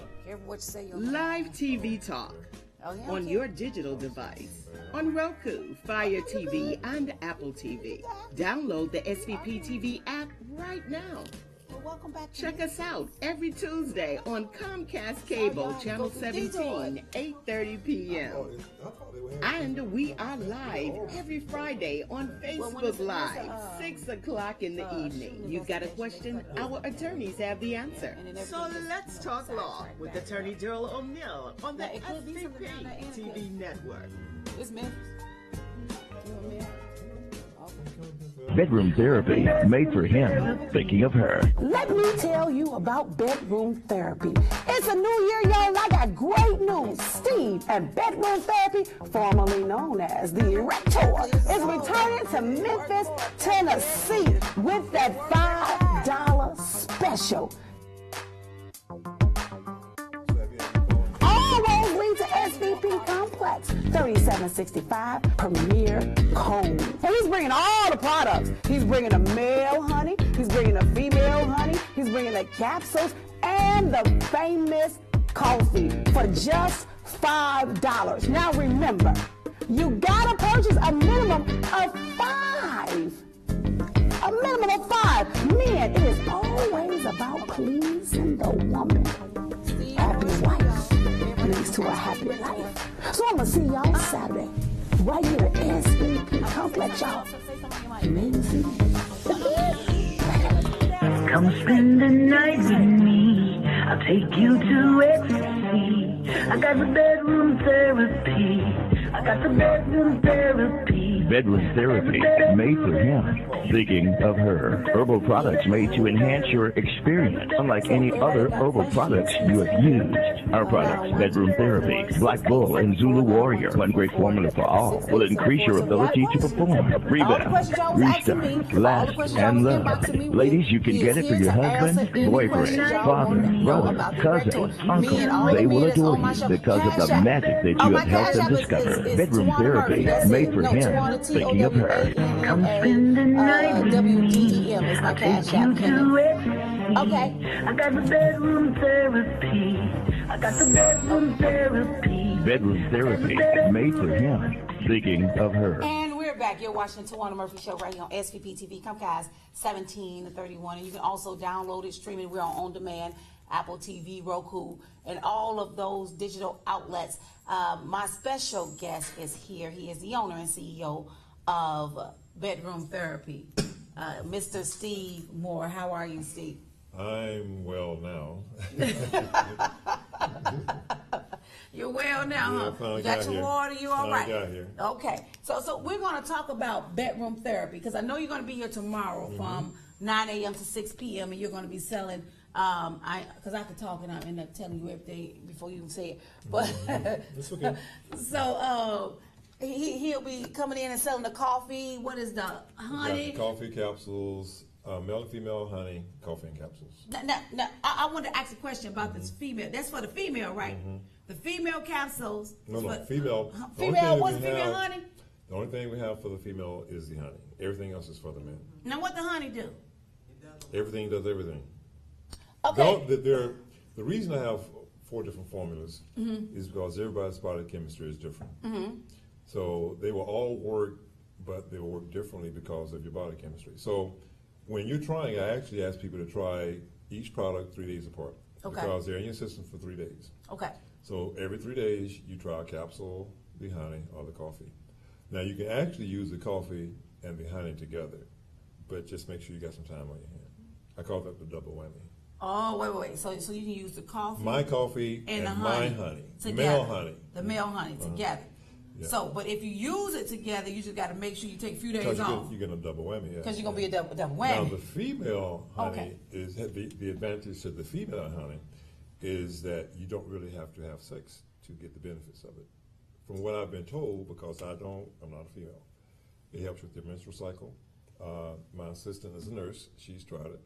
Live TV talk on your digital device, on Roku, Fire TV, and Apple TV. Download the SVP TV app right now. Check us out every Tuesday on Comcast Cable, Channel 17, 8:30 p.m. And we are live every Friday on Facebook Live, 6 o'clock in the evening. You've got a question? Our attorneys have the answer. So let's talk law with Attorney Daryl O'Neill on the SVP TV network. Bedroom therapy, made for him, thinking of her. Let me tell you about bedroom therapy. It's a new year, y'all, and I got great news. Steve and Bedroom Therapy, formerly known as the Erector, is returning to Memphis, Tennessee with that $5 special. All roads lead to SVP Complex, 3765 Premier Cone. And he's bringing all the products. He's bringing the male honey, he's bringing the female honey, he's bringing the capsules, and the famous coffee for just $5. Now remember, you gotta purchase a minimum of 5. A minimum of 5. Men, it is always about pleasing the woman. Happy wife leads to a happy life. So I'm gonna see y'all Saturday, right here at SVP Complex, y'all. Amazing. Come spend the night with me. I'll take you to ecstasy. I got the bedroom therapy. I got the bedroom therapy. Bedroom therapy, made for him, thinking of her. Herbal products made to enhance your experience, unlike any other herbal products you have used. Our products, Bedroom Therapy, Black Bull, and Zulu Warrior, one great formula for all, will increase your ability to perform, rebound, restart, last, and love. Ladies, you can get it for your husband, boyfriend, father, brother, cousin, uncle. They will adore you because of the magic that you have helped them discover. Bedroom Therapy, made for him, thinking of her. Come spend the night with me. I'll take you to ecstasy. Okay. I got the bedroom therapy. I got the bedroom therapy. Bedroom Therapy, made for him, thinking of her. And we're back. You're watching the Towanna Murphy Show right here on SVP TV, Comcast 17 to 31. And you can also download it, stream it. We're on demand, Apple TV, Roku, and all of those digital outlets. My special guest is here. He is the owner and CEO of Bedroom Therapy, Mr. Steve Moore. How are you, Steve? I'm well now. You're well now, huh? You got your water, you all right? Got here. Okay, so we're going to talk about bedroom therapy because I know you're going to be here tomorrow from 9 a.m. to 6 p.m. and you're going to be selling. Because I could talk and I end up telling you everything before you even say it. But That's okay. So he'll be coming in and selling the coffee. What is the honey? Got the coffee capsules, Male and female honey, coffee and capsules. Now, I want to ask a question about this female. That's for the female, right? The female capsules. No, for, female. Female, what's female honey? The only thing we have for the female is the honey. Everything else is for the men. Now, what the honey do? Everything does everything. Okay. The reason I have 4 different formulas is because everybody's body chemistry is different. So they will all work, but they will work differently because of your body chemistry. So when you're trying, I actually ask people to try each product 3 days apart. Okay. Because they're in your system for 3 days. Okay. So every 3 days, you try a capsule, the honey, or the coffee. Now you can actually use the coffee and the honey together, but just make sure you got some time on your hand. I call that the double whammy. Oh, wait. So you can use the coffee, my coffee, and the my honey, together. male honey. The male honey together. Yeah. So, but if you use it together, you just got to make sure you take a few days off. You're getting a double whammy. Because you're going to be a double Now whammy. the female honey is the advantage to the female honey is that you don't really have to have sex to get the benefits of it. From what I've been told, because I'm not a female, it helps with your menstrual cycle. My assistant is a nurse. She's tried it.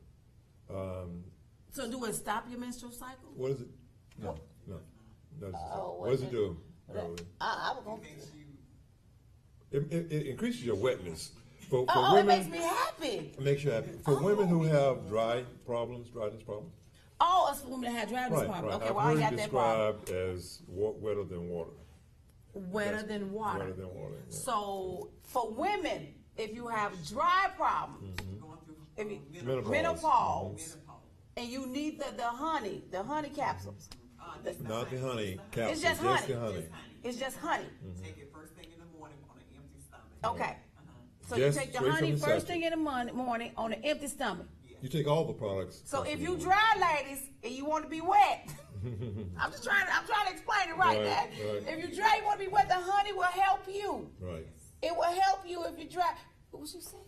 So do it stop your menstrual cycle? What is it? No. Oh, what does it do? I was going It increases your wetness. For it women, makes me happy. It makes you happy. For women who have dryness problems. Oh, it's for women that have dryness problems. Okay, well, I got that problem. Described as wetter than water. Wetter than water. Wetter than water. Yeah. So for women, if you have dry problems, if you, menopause, and you need the honey capsules. Not the honey capsules. It's just honey. It's just honey. Take it first thing in the morning on an empty stomach. Okay. So Just you take the straight honey from the first sachet. thing in the morning on an empty stomach. You take all the products. So if you dry, ladies, and you want to be wet, I'm trying to explain it right. If you dry, you want to be wet, the honey will help you. Right. It will help you if you dry. What was you saying?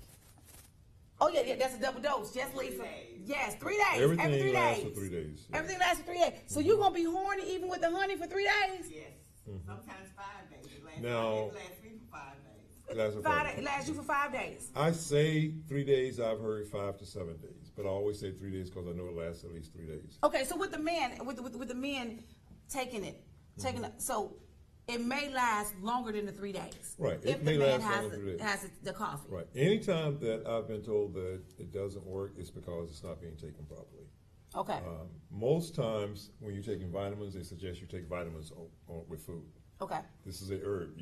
Oh yeah, that's a double dose. Yes, Lisa. Yes, 3 days. Everything every 3 lasts days. for 3 days. Yeah. Everything lasts for 3 days. So you're gonna be horny even with the honey for 3 days? Yes. Sometimes 5 days. It lasts me for 5 days. It lasts you for 5 days. I say 3 days. I've heard 5 to 7 days, but I always say 3 days because I know it lasts at least 3 days. Okay, so with the men, with the men taking it, so it may last longer than the 3 days. Right. If the man has the coffee. Right. Anytime that I've been told that it doesn't work, it's because it's not being taken properly. Okay. Most times when you're taking vitamins, they suggest you take vitamins with food. Okay. This is a herb.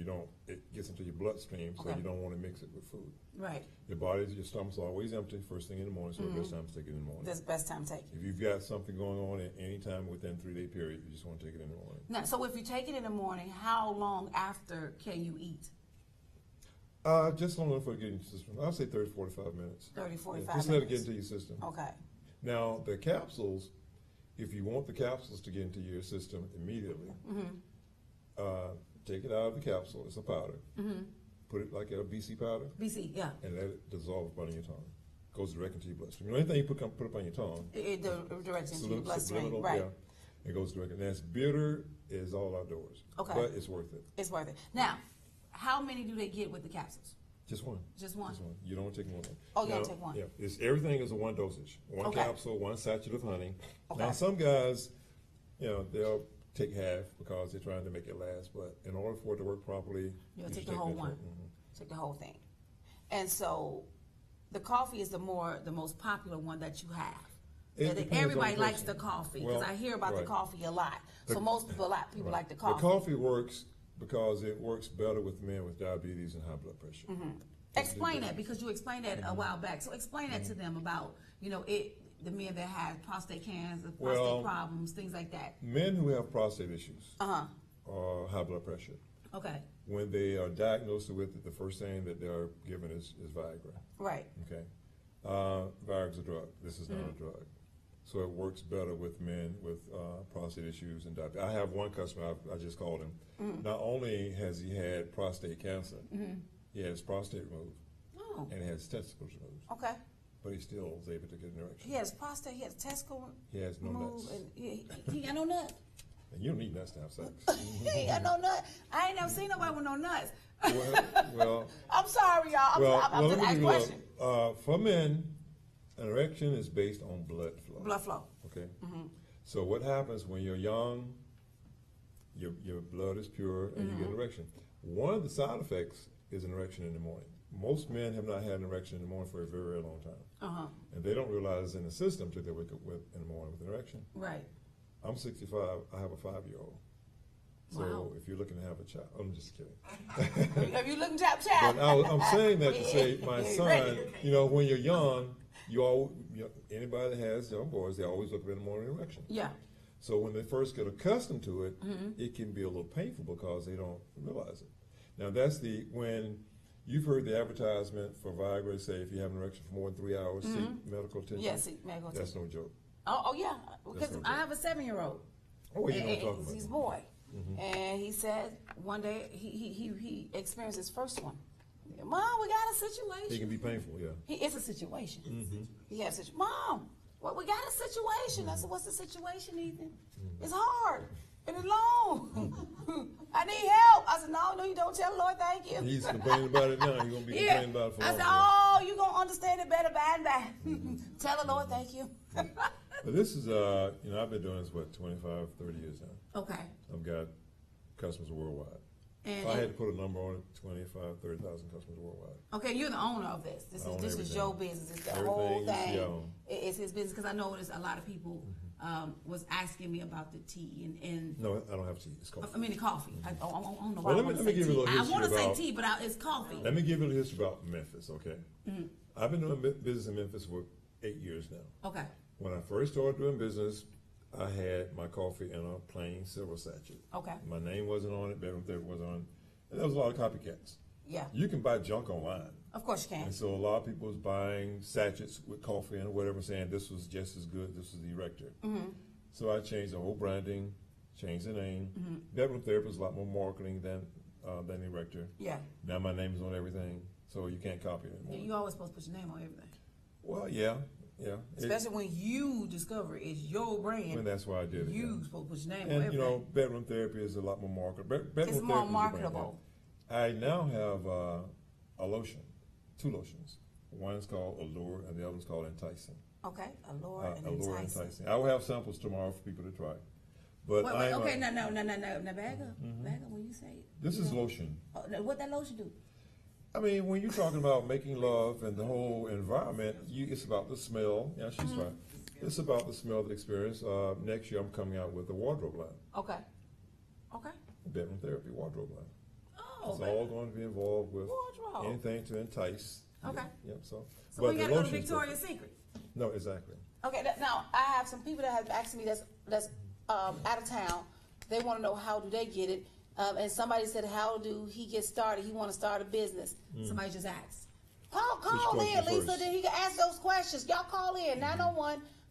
It gets into your bloodstream, so you don't want to mix it with food. Right. Your stomach's always empty first thing in the morning, so the best time to take it in the morning. That's the best time to take it. If you've got something going on at any time within 3 day period, you just want to take it in the morning. Now, so if you take it in the morning, how long after can you eat? Just long enough for it to get into your system. I'll say 30, 45 minutes. 30, 45 minutes. Just let it get into your system. Okay. Now, the capsules, if you want the capsules to get into your system immediately, take it out of the capsule. It's a powder. Put it like a BC powder. BC, yeah. And let it dissolve up on your tongue. Goes direct into your bloodstream. Anything you put up on your tongue. It directs into your bloodstream, right. Yeah, it goes direct. And that's bitter as all outdoors. Okay. But it's worth it. It's worth it. Now, how many do they get with the capsules? Just one. Just one? Just one. You don't take more than one. Oh, you don't take one? Yeah. Everything is a one dosage. One capsule, one sachet of honey. Okay. Now, some guys, they'll take half because they're trying to make it last. But in order for it to work properly, you'll take the whole one. Take the whole thing. And so the coffee is the most popular one that you have. Everybody likes the coffee because I hear about the coffee a lot. So most people like the coffee. The coffee works because it works better with men with diabetes and high blood pressure. Explain that, because you explained that a while back. So explain that to them about the men that have prostate cancer, prostate problems, things like that. Men who have prostate issues or high blood pressure. Okay. When they are diagnosed with it, the first thing that they're given is Viagra. Right. Okay. Viagra's a drug. This is not a drug. So it works better with men with prostate issues and diabetes. I have one customer, I just called him. Not only has he had prostate cancer, he had his prostate removed and he had his testicles removed. Okay. But he still was able to get an erection. He has prostate, he has testicle He has no nuts. And he got no nuts. And you don't need nuts to have sex. He ain't got no nuts. I ain't never seen nobody with no nuts. Well, I'm sorry, y'all. I'm just asking a question. For men, An erection is based on blood flow. Blood flow. Okay. So what happens when you're young? Your blood is pure and you get an erection. One of the side effects is an erection in the morning. Most men have not had an erection in the morning for a very, very long time. And they don't realize it's in the system till they wake up in the morning with an erection. Right. I'm 65. I have a 5-year-old. So if you're looking to have a child, I'm just kidding. Have you looking to have a child? But I'm saying that to say, my son, you know, when you're young, anybody that has young boys, they always look for in the morning erection. Yeah. So when they first get accustomed to it, it can be a little painful because they don't realize it. Now when you've heard the advertisement for Viagra, say if you have an erection for more than 3 hours, seek medical attention. Yes, seek medical attention. That's no joke. Oh yeah, because I have a 7-year-old. Oh, you know what I'm talking about. He's a boy. And he said one day he experienced his first one. Mom, we got a situation. It can be painful, yeah. It's a situation. He has a situation. Mom, well, we got a situation. I said, what's the situation, Ethan? It's hard and it's long. I need help. I said, no, you don't. Tell the Lord thank you. He's complaining about it now. You're going to be complaining about it for I long. said, oh, you're going to understand it better by and by. Tell the Lord thank you. But this is, I've been doing this, 25, 30 years now. Okay. I've got customers worldwide. And if I had to put a number on it, 25, 30,000 customers worldwide. Okay, you're the owner of this. This is your business. It's the whole thing. It's his business, because I know there's a lot of people was asking me about the tea and no, I don't have tea. It's coffee. I mean the coffee. I don't know why Well, I want to say tea. I want to say tea, but it's coffee. Let me give you a little history about Memphis, okay? I've been doing business in Memphis for 8 years now. Okay. When I first started doing business, I had my coffee in a plain silver sachet. Okay. My name wasn't on it, Bedroom Therapy wasn't on it, and there was a lot of copycats. Yeah. You can buy junk online. Of course you can. And so a lot of people was buying sachets with coffee and whatever, saying this was just as good, this was the Erector. So I changed the whole branding, changed the name. Bedroom Therapy is a lot more marketing than the Erector. Yeah. Now my name is on everything, so you can't copy it anymore. You're always supposed to put your name on everything. Well, yeah. Especially when you discover it's your brand. And that's why I did it. You're supposed to put your name on and everything. You know, Bedroom Therapy is a lot more marketable. It's more marketable. I now have a lotion, 2 lotions. One is called Allure, and the other is called Enticing. Okay, Allure and Enticing. I will have samples tomorrow for people to try. But wait, okay, no, back up. Back up when you say it. This is lotion. What that lotion do? I mean, when you're talking about making love and the whole environment, it's about the smell. Yeah, she's right. It's about the smell of the experience. Next year, I'm coming out with a wardrobe line. Okay. Bedroom Therapy wardrobe line. Oh, it's all going to be involved with wardrobe. Anything to entice. Okay. Yep. So we got to go to Victoria's Secret. No, exactly. Okay. Now I have some people that have asked me that's out of town. They want to know how do they get it. And somebody said, how do he get started? He want to start a business. Somebody just asked. Call in, Lisa, then he can ask those questions. Y'all call in,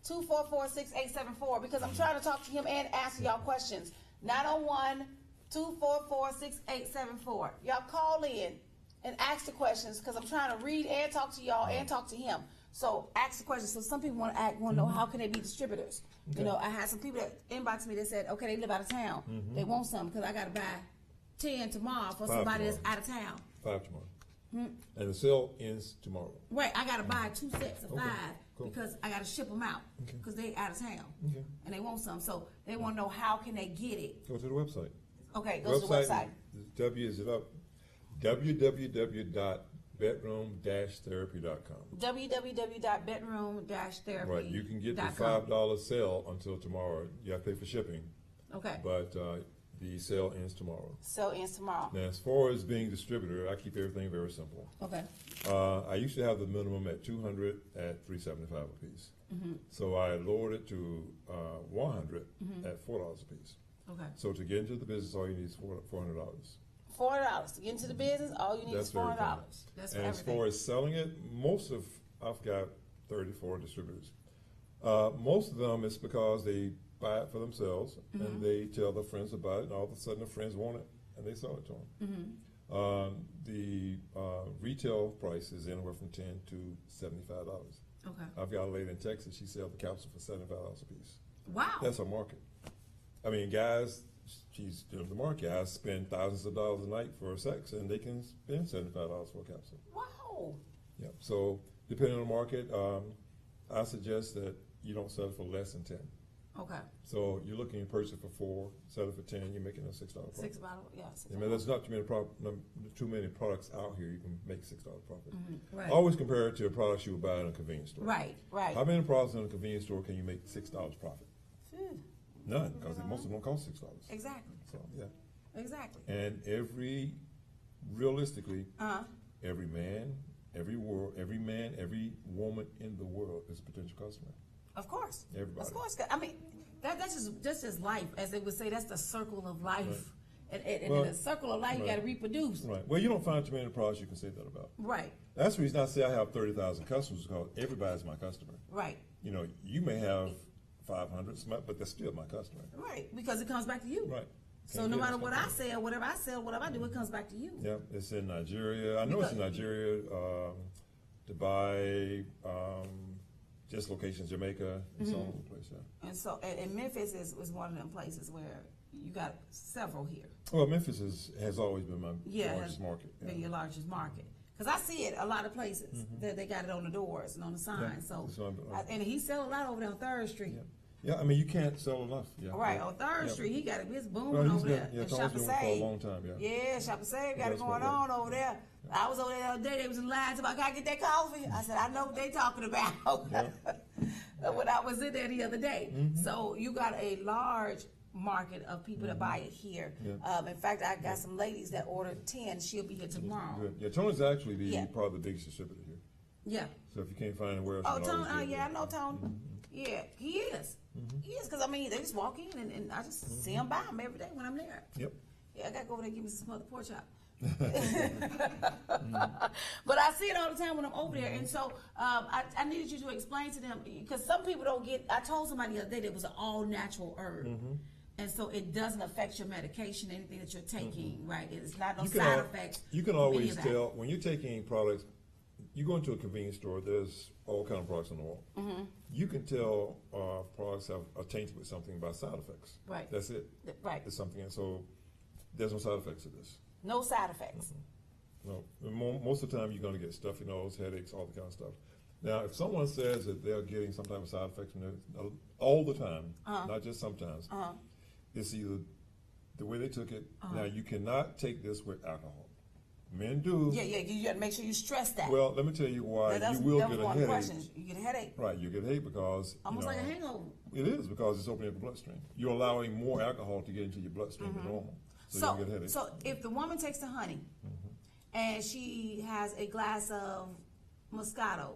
901-244-6874, because I'm trying to talk to him and answer y'all questions. 901-244-6874. Y'all call in and ask the questions, because I'm trying to read and talk to y'all and talk to him. So ask the questions. So some people want to know how can they be distributors. Okay. You know, I had some people that inboxed me that said, okay, they live out of town. They want something because I got to buy 10 tomorrow for somebody that's out of town. 5 tomorrow. And the sale ends tomorrow. Right, I got to buy 2 sets of 5 because I got to ship them out because they out of town and they want some. So they want to know how can they get it. Go to the website. Okay, go to the website. www.bedroom-therapy.com. www.bedroom-therapy.com. Right, you can get the $5 sale until tomorrow. You have to pay for shipping. Okay. But the sale ends tomorrow. Sale ends tomorrow. Now, as far as being distributor, I keep everything very simple. Okay. I used to have the minimum at 200 at $3.75 a piece. So I lowered it to 100 at $4 a piece. Okay. So to get into the business, all you need is $400. $4 to get into the business. All you need is $400. That's for everything. As far as selling it, I've got 34 distributors. Most of them is because they buy it for themselves and they tell their friends about it, and all of a sudden their friends want it and they sell it to them. The retail price is anywhere from $10 to $75. Okay. I've got a lady in Texas. She sells the capsule for $75 a piece. Wow. That's her market. I mean, guys, she's doing the market. Guys spend thousands of dollars a night for sex, and they can spend $75 for a capsule. Wow. Yeah. So depending on the market, I suggest that you don't sell it for less than 10. Okay. So you're looking to purchase it for 4, sell it for 10, you're making a $6 profit. $6, yeah. $6. I mean, there's not too many products out here you can make $6 profit. Right. Always compare it to a product you would buy in a convenience store. Right. How many products in a convenience store can you make $6 profit? None, because most of them don't cost $6. Exactly. So, yeah. Exactly. And realistically, every man, every woman in the world is a potential customer. Of course. Everybody. Of course. I mean, that's just life, as they would say. That's the circle of life. Right. And in the circle of life, you got to reproduce. Right. Well, you don't find too many products you can say that about. Right. That's the reason I say I have 30,000 customers, because everybody's my customer. Right. You know, you may have 500, but they're still my customer. Right. Because it comes back to you. Right. So no matter what I sell, whatever I do, it comes back to you. Yeah, it's in Nigeria. I know it's in Nigeria, Dubai, just locations, Jamaica, and so on the place. Yeah. And so, and Memphis is one of them places where you got several here. Well, Memphis has always been my largest market. Been your largest market. Because I see it a lot of places that they got it on the doors and on the signs. Yeah, so, and he sell a lot over there on 3rd Street. Yeah, I mean, you can't sell enough. Yeah. Right, on 3rd Street, he got it. It's booming over there. Yeah, Shop and Save. For a long time, yeah, Shop and Save got it going on over there. I was over there the other day, they was in line about, can I get that coffee? I said, I know what they talking about. When I was in there the other day. So you got a large market of people that buy it here. In fact, I got some ladies that ordered 10. She'll be here tomorrow. Good. Yeah, Tony's actually probably the biggest distributor here. Yeah. So if you can't find anywhere else, oh, Tony, yeah, I know Tony. Yeah, he is. He is, because I mean, they just walk in and I just see them buy them every day when I'm there. Yep. Yeah, I got to go over there and give me some other pork chop. But I see it all the time when I'm over there. And so I needed you to explain to them, because some people don't get, I told somebody the other day that it was an all natural herb. And so it doesn't affect your medication, anything that you're taking, right? It's not no side effects. You can always tell when you're taking products. You go into a convenience store, there's all kind of products on the wall. You can tell products are tainted with something by side effects. Right. That's it. Right. It's something, and so there's no side effects to this. No side effects. No. Most of the time you're going to get stuffy nose, headaches, all the kind of stuff. Now, if someone says that they're getting some type of side effects from it all the time, not just sometimes, it's either the way they took it. Now, you cannot take this with alcohol. Men do. Yeah, you got to make sure you stress that. Well, let me tell you why. You will get a headache. You get a headache. Right, you get a headache because almost like a hangover. It is, because it's opening up the bloodstream. You're allowing more alcohol to get into your bloodstream than normal. So you get a headache. So if the woman takes the honey and she has a glass of Moscato,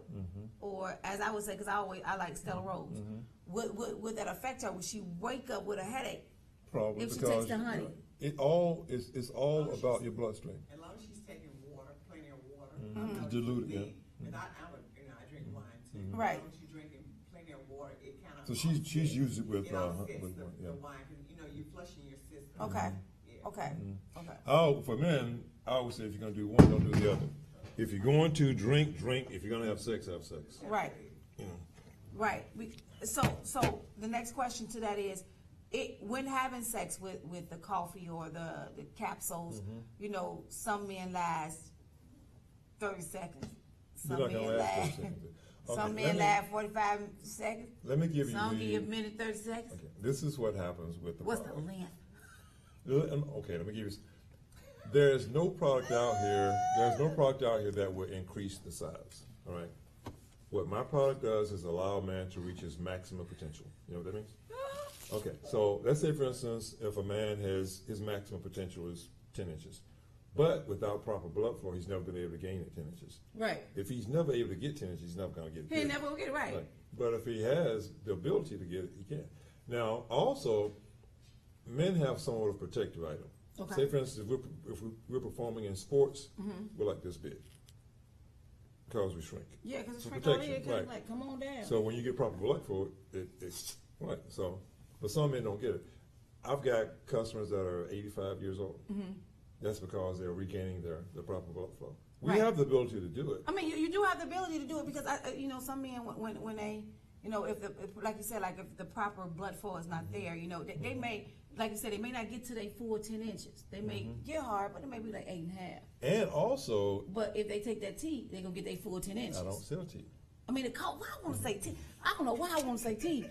or as I would say, because I like Stella Rose, would that affect her? Would she wake up with a headache? Probably, if she takes the honey. It's all about your bloodstream. As long as she's taking water, plenty of water. Diluted, yeah. I drink wine too. Right. As long as she's drinking plenty of water, it kind of. So she's used it with the wine, because you're flushing your system. Okay. Yeah. Okay. For men, I always say if you're going to do one, don't do the other. If you're going to drink. If you're going to have sex, have sex. Right. Right. So the next question to that is, when having sex with the coffee or the capsules, some men last 30 seconds. Some men last. Some men last 45 seconds. Let me give you. Some give a minute, 30 seconds. Okay. This is what happens with the. What's product. the length? Okay, let me give you. There's no product out here. There's no product out here that will increase the size. All right. What my product does is allow a man to reach his maximum potential. You know what that means? Okay, so let's say, for instance, if a man has his maximum potential is 10 inches, but without proper blood flow, he's never been able to gain it 10 inches. Right. If he's never able to get 10 inches, he's never going to get it. He never will get it right. But if he has the ability to get it, he can. Now, also, men have somewhat of a protective item. Okay. Say, for instance, if we're performing in sports, we're like this big. Because we shrink. Yeah, because it's shrink on in, like, come on down. So when you get proper blood flow, it's right. So, but some men don't get it. I've got customers that are 85 years old. That's because they're regaining their proper blood flow. We have the ability to do it. I mean, you do have the ability to do it because some men when they if like you said, like if the proper blood flow is not there, they may, like you said, they may not get to their full 10 inches. They may get hard, but it may be like 8.5. And also, but if they take that tea, they're gonna get their full 10 inches. I don't sell tea. I mean, why I want to say tea? I don't know why I want to say tea.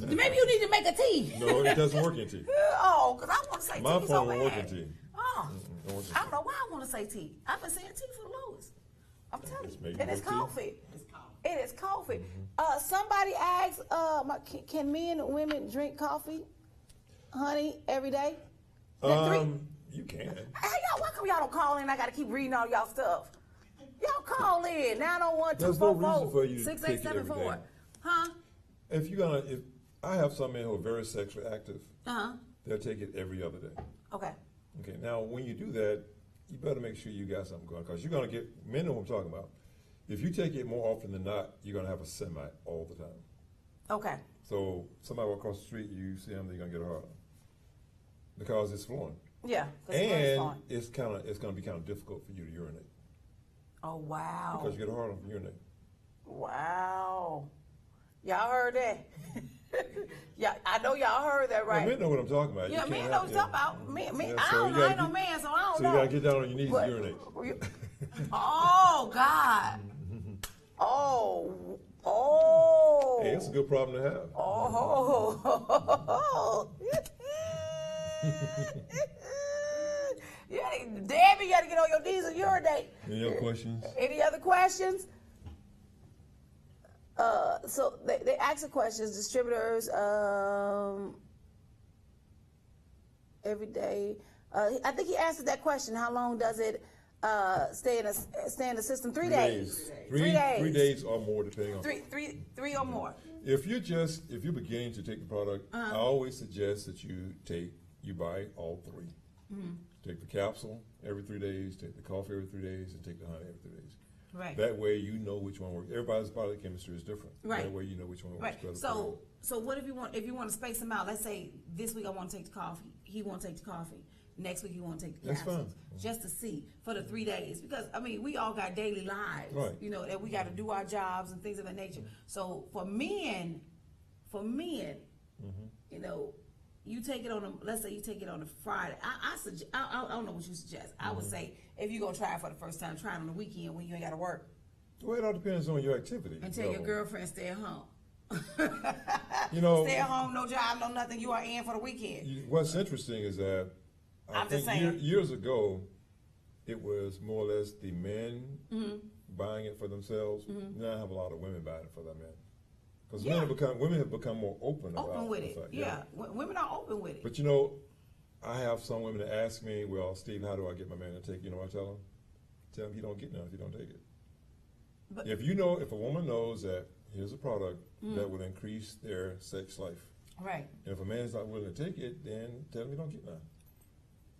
Maybe you need to make a tea. No, it doesn't work in tea. Oh, because I want to say My tea. phone won't work in tea. Oh, I don't know why I want to say tea. I've been saying tea for the lowest. I'm telling you. And it's coffee. It is coffee. Somebody asked, can men and women drink coffee, honey, every day? You can. Hey, y'all, why come y'all don't call in? I got to keep reading all y'all stuff. Y'all call in 901-244-6874. Huh? If I have some men who are very sexually active, they'll take it every other day. Okay. Okay. Now, when you do that, you better make sure you got something going, because you're going to get, men know what I'm talking about. If you take it more often than not, you're going to have a semi all the time. Okay. So somebody walk across the street, you see them, they're going to get a hard on. Because it's flowing. Yeah. And it's going to be kind of difficult for you to urinate. Oh, wow. Because you get a hard on from urinate. Wow. Y'all heard that? Yeah, I know y'all heard that, right? Well, men know what I'm talking about. Yeah, men know what I'm talking about. I ain't no man, so I don't know. So you got to get down on your knees and urinate. Oh, God. Oh. Hey, it's a good problem to have. Oh. Debbie, you got to get on your knees and urinate. Any other questions? Any other questions? So they ask the questions, distributors, every day. I think he answered that question. How long does it stay in the system? 3 days. 3 days. 3 days or more, depending on. Three or more. If you're beginning to take the product, I always suggest that you buy all three. Mm-hmm. Take the capsule every 3 days, take the coffee every 3 days, and take the honey every 3 days. Right. That way you know which one works. Everybody's body chemistry is different. Right. That way you know which one works better. So what if you want to space them out? Let's say this week I want to take the coffee. He won't take the coffee. Next week he won't take the capsules. That's fine. Just to see for the 3 days, because I mean we all got daily lives, right. You know, that we got to do our jobs and things of that nature. So for men, you know, you take it on let's say you take it on a Friday. I don't know what you suggest. I would say if you're gonna try it for the first time, try it on the weekend when you ain't got to work. Well, it all depends on your activity. And tell your girlfriend stay at home. You know, stay at home, no job, no nothing. You are in for the weekend. What's interesting is that I think years ago, it was more or less the men buying it for themselves. Mm-hmm. Now I have a lot of women buying it for their men. Because women have become more open with it. Yeah, women are open with it. But you know, I have some women that ask me, "Well, Steve, how do I get my man to take?" You know what I tell them? Tell him he don't get none if you don't take it. But if a woman knows that here's a product that will increase their sex life, right? And if a man's not willing to take it, then tell him he don't get none.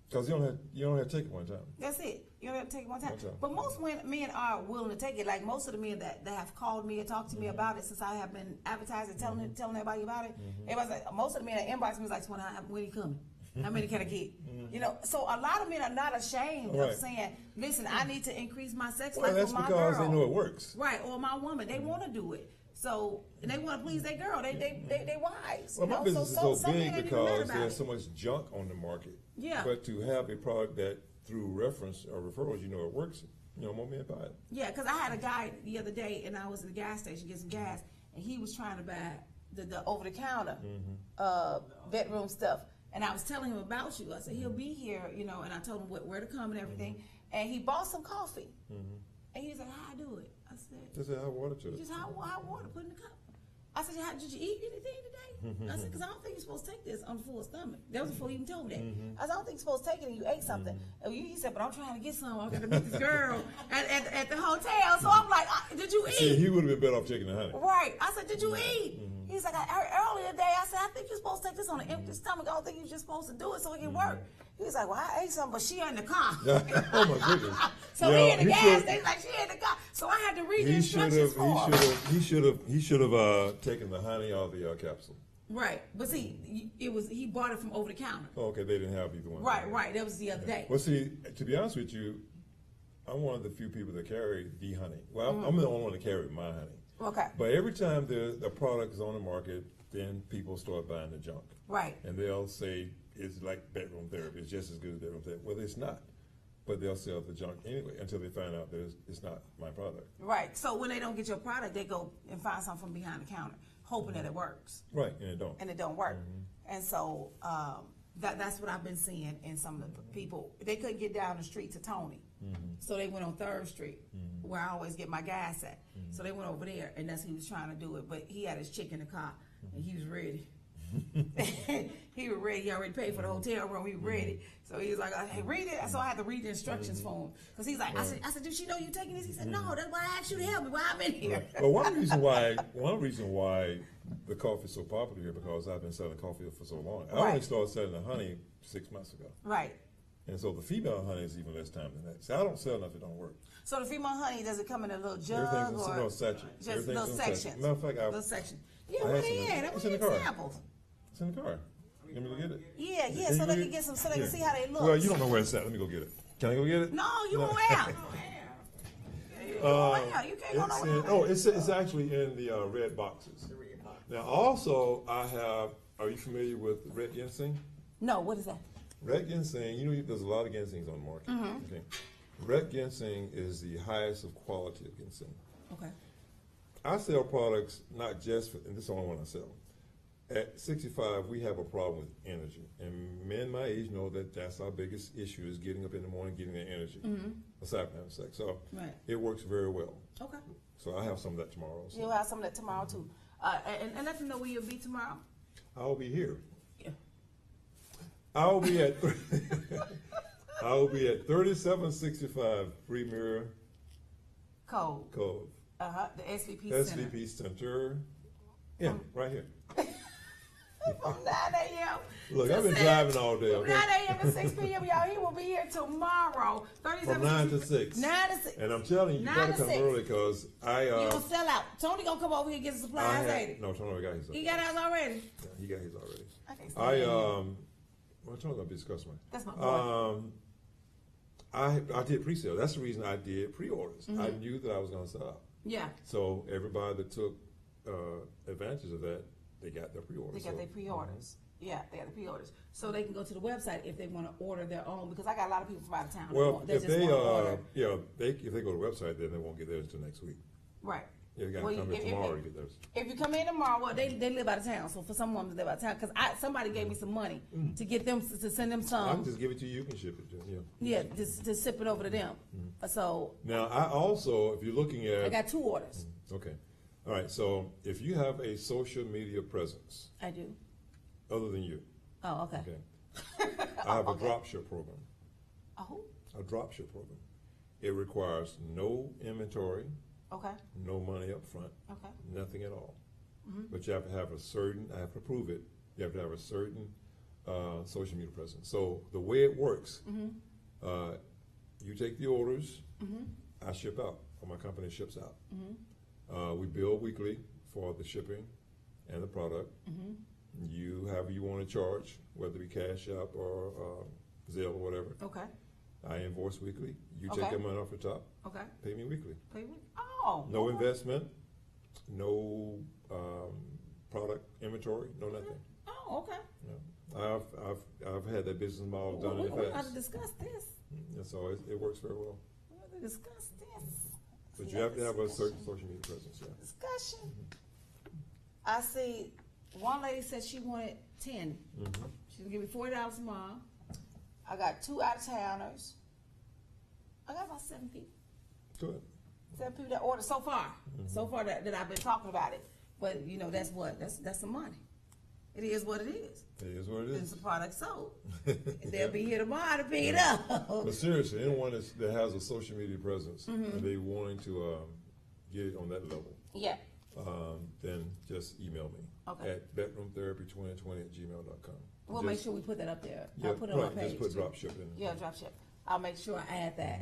Because you don't have to take it one time. That's it. You don't have to take it one time. But most men are willing to take it. Like most of the men that have called me and talked to me about it since I have been advertising, telling everybody about it. Everybody's like, most of the men that inbox me is like, when he coming? How many can I get? You know, so a lot of men are not ashamed of saying, listen, I need to increase my sex life with my girl. That's because they know it works. Right, or my woman. They want to do it. So, and they want to please their girl. They wise. Well, my business is so big because there's so much junk on the market. Yeah. But to have a product that through reference or referrals, you know it works, you know, more men buy it. Yeah, because I had a guy the other day, and I was in the gas station getting some gas, and he was trying to buy the over-the-counter bedroom stuff. And I was telling him about you. I said, he'll be here, you know, and I told him where to come and everything. And he bought some coffee. And he was like, how I do it? I said, just hot water to it. Just hot water, put in the cup. I said, did you eat anything today? I said, because I don't think you're supposed to take this on a full stomach. That was before you even told me that. I said, I don't think you're supposed to take it and you ate something. And he said, but I'm trying to get some. I got to meet this girl at the hotel. So I'm like, did you eat? See, he would have been better off taking the honey. Right. I said, did you eat? He's like, earlier today, I said, I think you're supposed to take this on an empty stomach. I don't think you're just supposed to do it so it can work. He's like, well, I ate something, but she in the car. Oh, my goodness. So he in the gas station, like she in the car. So I had to read the instructions for him. He should have taken the honey out of the capsule. Right. But see, he bought it from over the counter. Oh, okay, they didn't have either one. Right. That was the other day. Well, see, to be honest with you, I'm one of the few people that carry the honey. Well, I'm the only one to carry my honey. Okay. But every time the product is on the market, then people start buying the junk. Right. And they'll say it's like bedroom therapy. It's just as good as bedroom therapy. Well, it's not. but they'll sell the junk anyway until they find out that it's not my product. Right. So when they don't get your product, they go and find something from behind the counter, hoping that it works. Right, and it don't. And it don't work. And so that's what I've been seeing in some of the people. They couldn't get down the street to Tony. So they went on 3rd Street, where I always get my gas at. So they went over there, and that's he was trying to do it. But he had his chick in the car, and he was ready. He was ready. He already paid for the hotel room. He was ready. So he was like, "Hey, read it." So I had to read the instructions for him because he's like, I said, "Did she know you taking this?" He said, "No, that's why I asked you to help me. Why I'm in here." Well, one reason why the coffee is so popular here because I've been selling coffee for so long. I only started selling the honey 6 months ago. Right. And so the female honey is even less time than that. See, I don't sell enough; it don't work. So the female honey, does it come in a little jug Everything's or no section. just little sections? Matter of fact, little section. Yeah, I where had they some- at? it's in the car. Examples. It's in the car. Let me go get it. Yeah, so they can get some, so they can see how they look. Well, you don't know where it's at. Let me go get it. Can I go get it? No, you won't have. You can't go nowhere. It's actually in the red boxes. Now, also, I have. Are you familiar with red ginseng? No, what is that? Red ginseng. You know, there's a lot of ginsengs on the market. Okay. Red ginseng is the highest of quality of ginseng. Okay. I sell products not just for, and this is the only one I sell. At 65, we have a problem with energy, and men my age know that that's our biggest issue is getting up in the morning, getting that energy, aside from having sex. So it works very well. Okay. So I have some of that tomorrow. So. You'll have some of that tomorrow too, and let them know where you'll be tomorrow. I'll be here. Yeah. I'll be at 3765 Premier Cove. The SVP Center. Yeah, right here. From 9 a.m. Look, I've been driving all day. From 9 a.m. to 6 p.m. Y'all, he will be here tomorrow. From 9 to 6. 9 to 6. And I'm telling you, you gotta come early because you gonna sell out. Tony gonna come over here and get the supplies, ain't he? No, Tony got his. He got ours already. Yeah, he got his already. Well, Tony's gonna be his customer. That's my boy. I did pre-sale. That's the reason I did pre-orders. I knew that I was gonna sell out. Yeah. So everybody that took advantage of that, they got their pre-orders. They got their pre-orders. Yeah, they got the pre-orders. So they can go to the website if they want to order their own, because I got a lot of people from out of town. Well, if they if they go to the website, then they won't get theirs until next week. Right. You got to come in tomorrow to get theirs. If you come in tomorrow, well, they live out of town. So for someone to live out of town, because somebody gave me some money to get them to send them some. I can just give it to you. You can ship it to them. Yeah, just ship it over to them. So now I also, if you're looking at, I got 2 orders. Okay. All right, so if you have a social media presence. I do. Other than you. Oh, okay. I have a dropship program. Oh. A dropship program. It requires no inventory. Okay. No money up front. Okay. Nothing at all. But you have to have I have to prove it, you have to have a certain social media presence. So the way it works, you take the orders, I ship out, or my company ships out. We bill weekly for the shipping and the product. You, however you want to charge, whether it be Cash App or Zelle or whatever. Okay. I invoice weekly. You take your money off the top. Okay. Pay me weekly. Pay me? Oh. No investment, no product inventory, no nothing. Oh, okay. Yeah. I've had that business model done in the past. We got to discuss this. And so it works very well. We got to discuss this. But you have to have a certain social media presence. Yeah. Discussion. I see. One lady said she wanted 10. She's gonna give me $40 tomorrow. I got 2 out-of-towners. I got about 7 people. Good. 7 people that ordered so far. So far that I've been talking about it. But you know, that's what? That's some money. It is what it is. It is what it is. It's a product sold. They'll be here tomorrow to pick it up. But seriously, anyone that has a social media presence and they wanting to get it on that level. Yeah. Then just email me at bedroomtherapy2020@gmail.com. We'll make sure we put that up there. Yeah, I'll put it on my page. Just put dropship in. Yeah, dropship. I'll make sure I add that.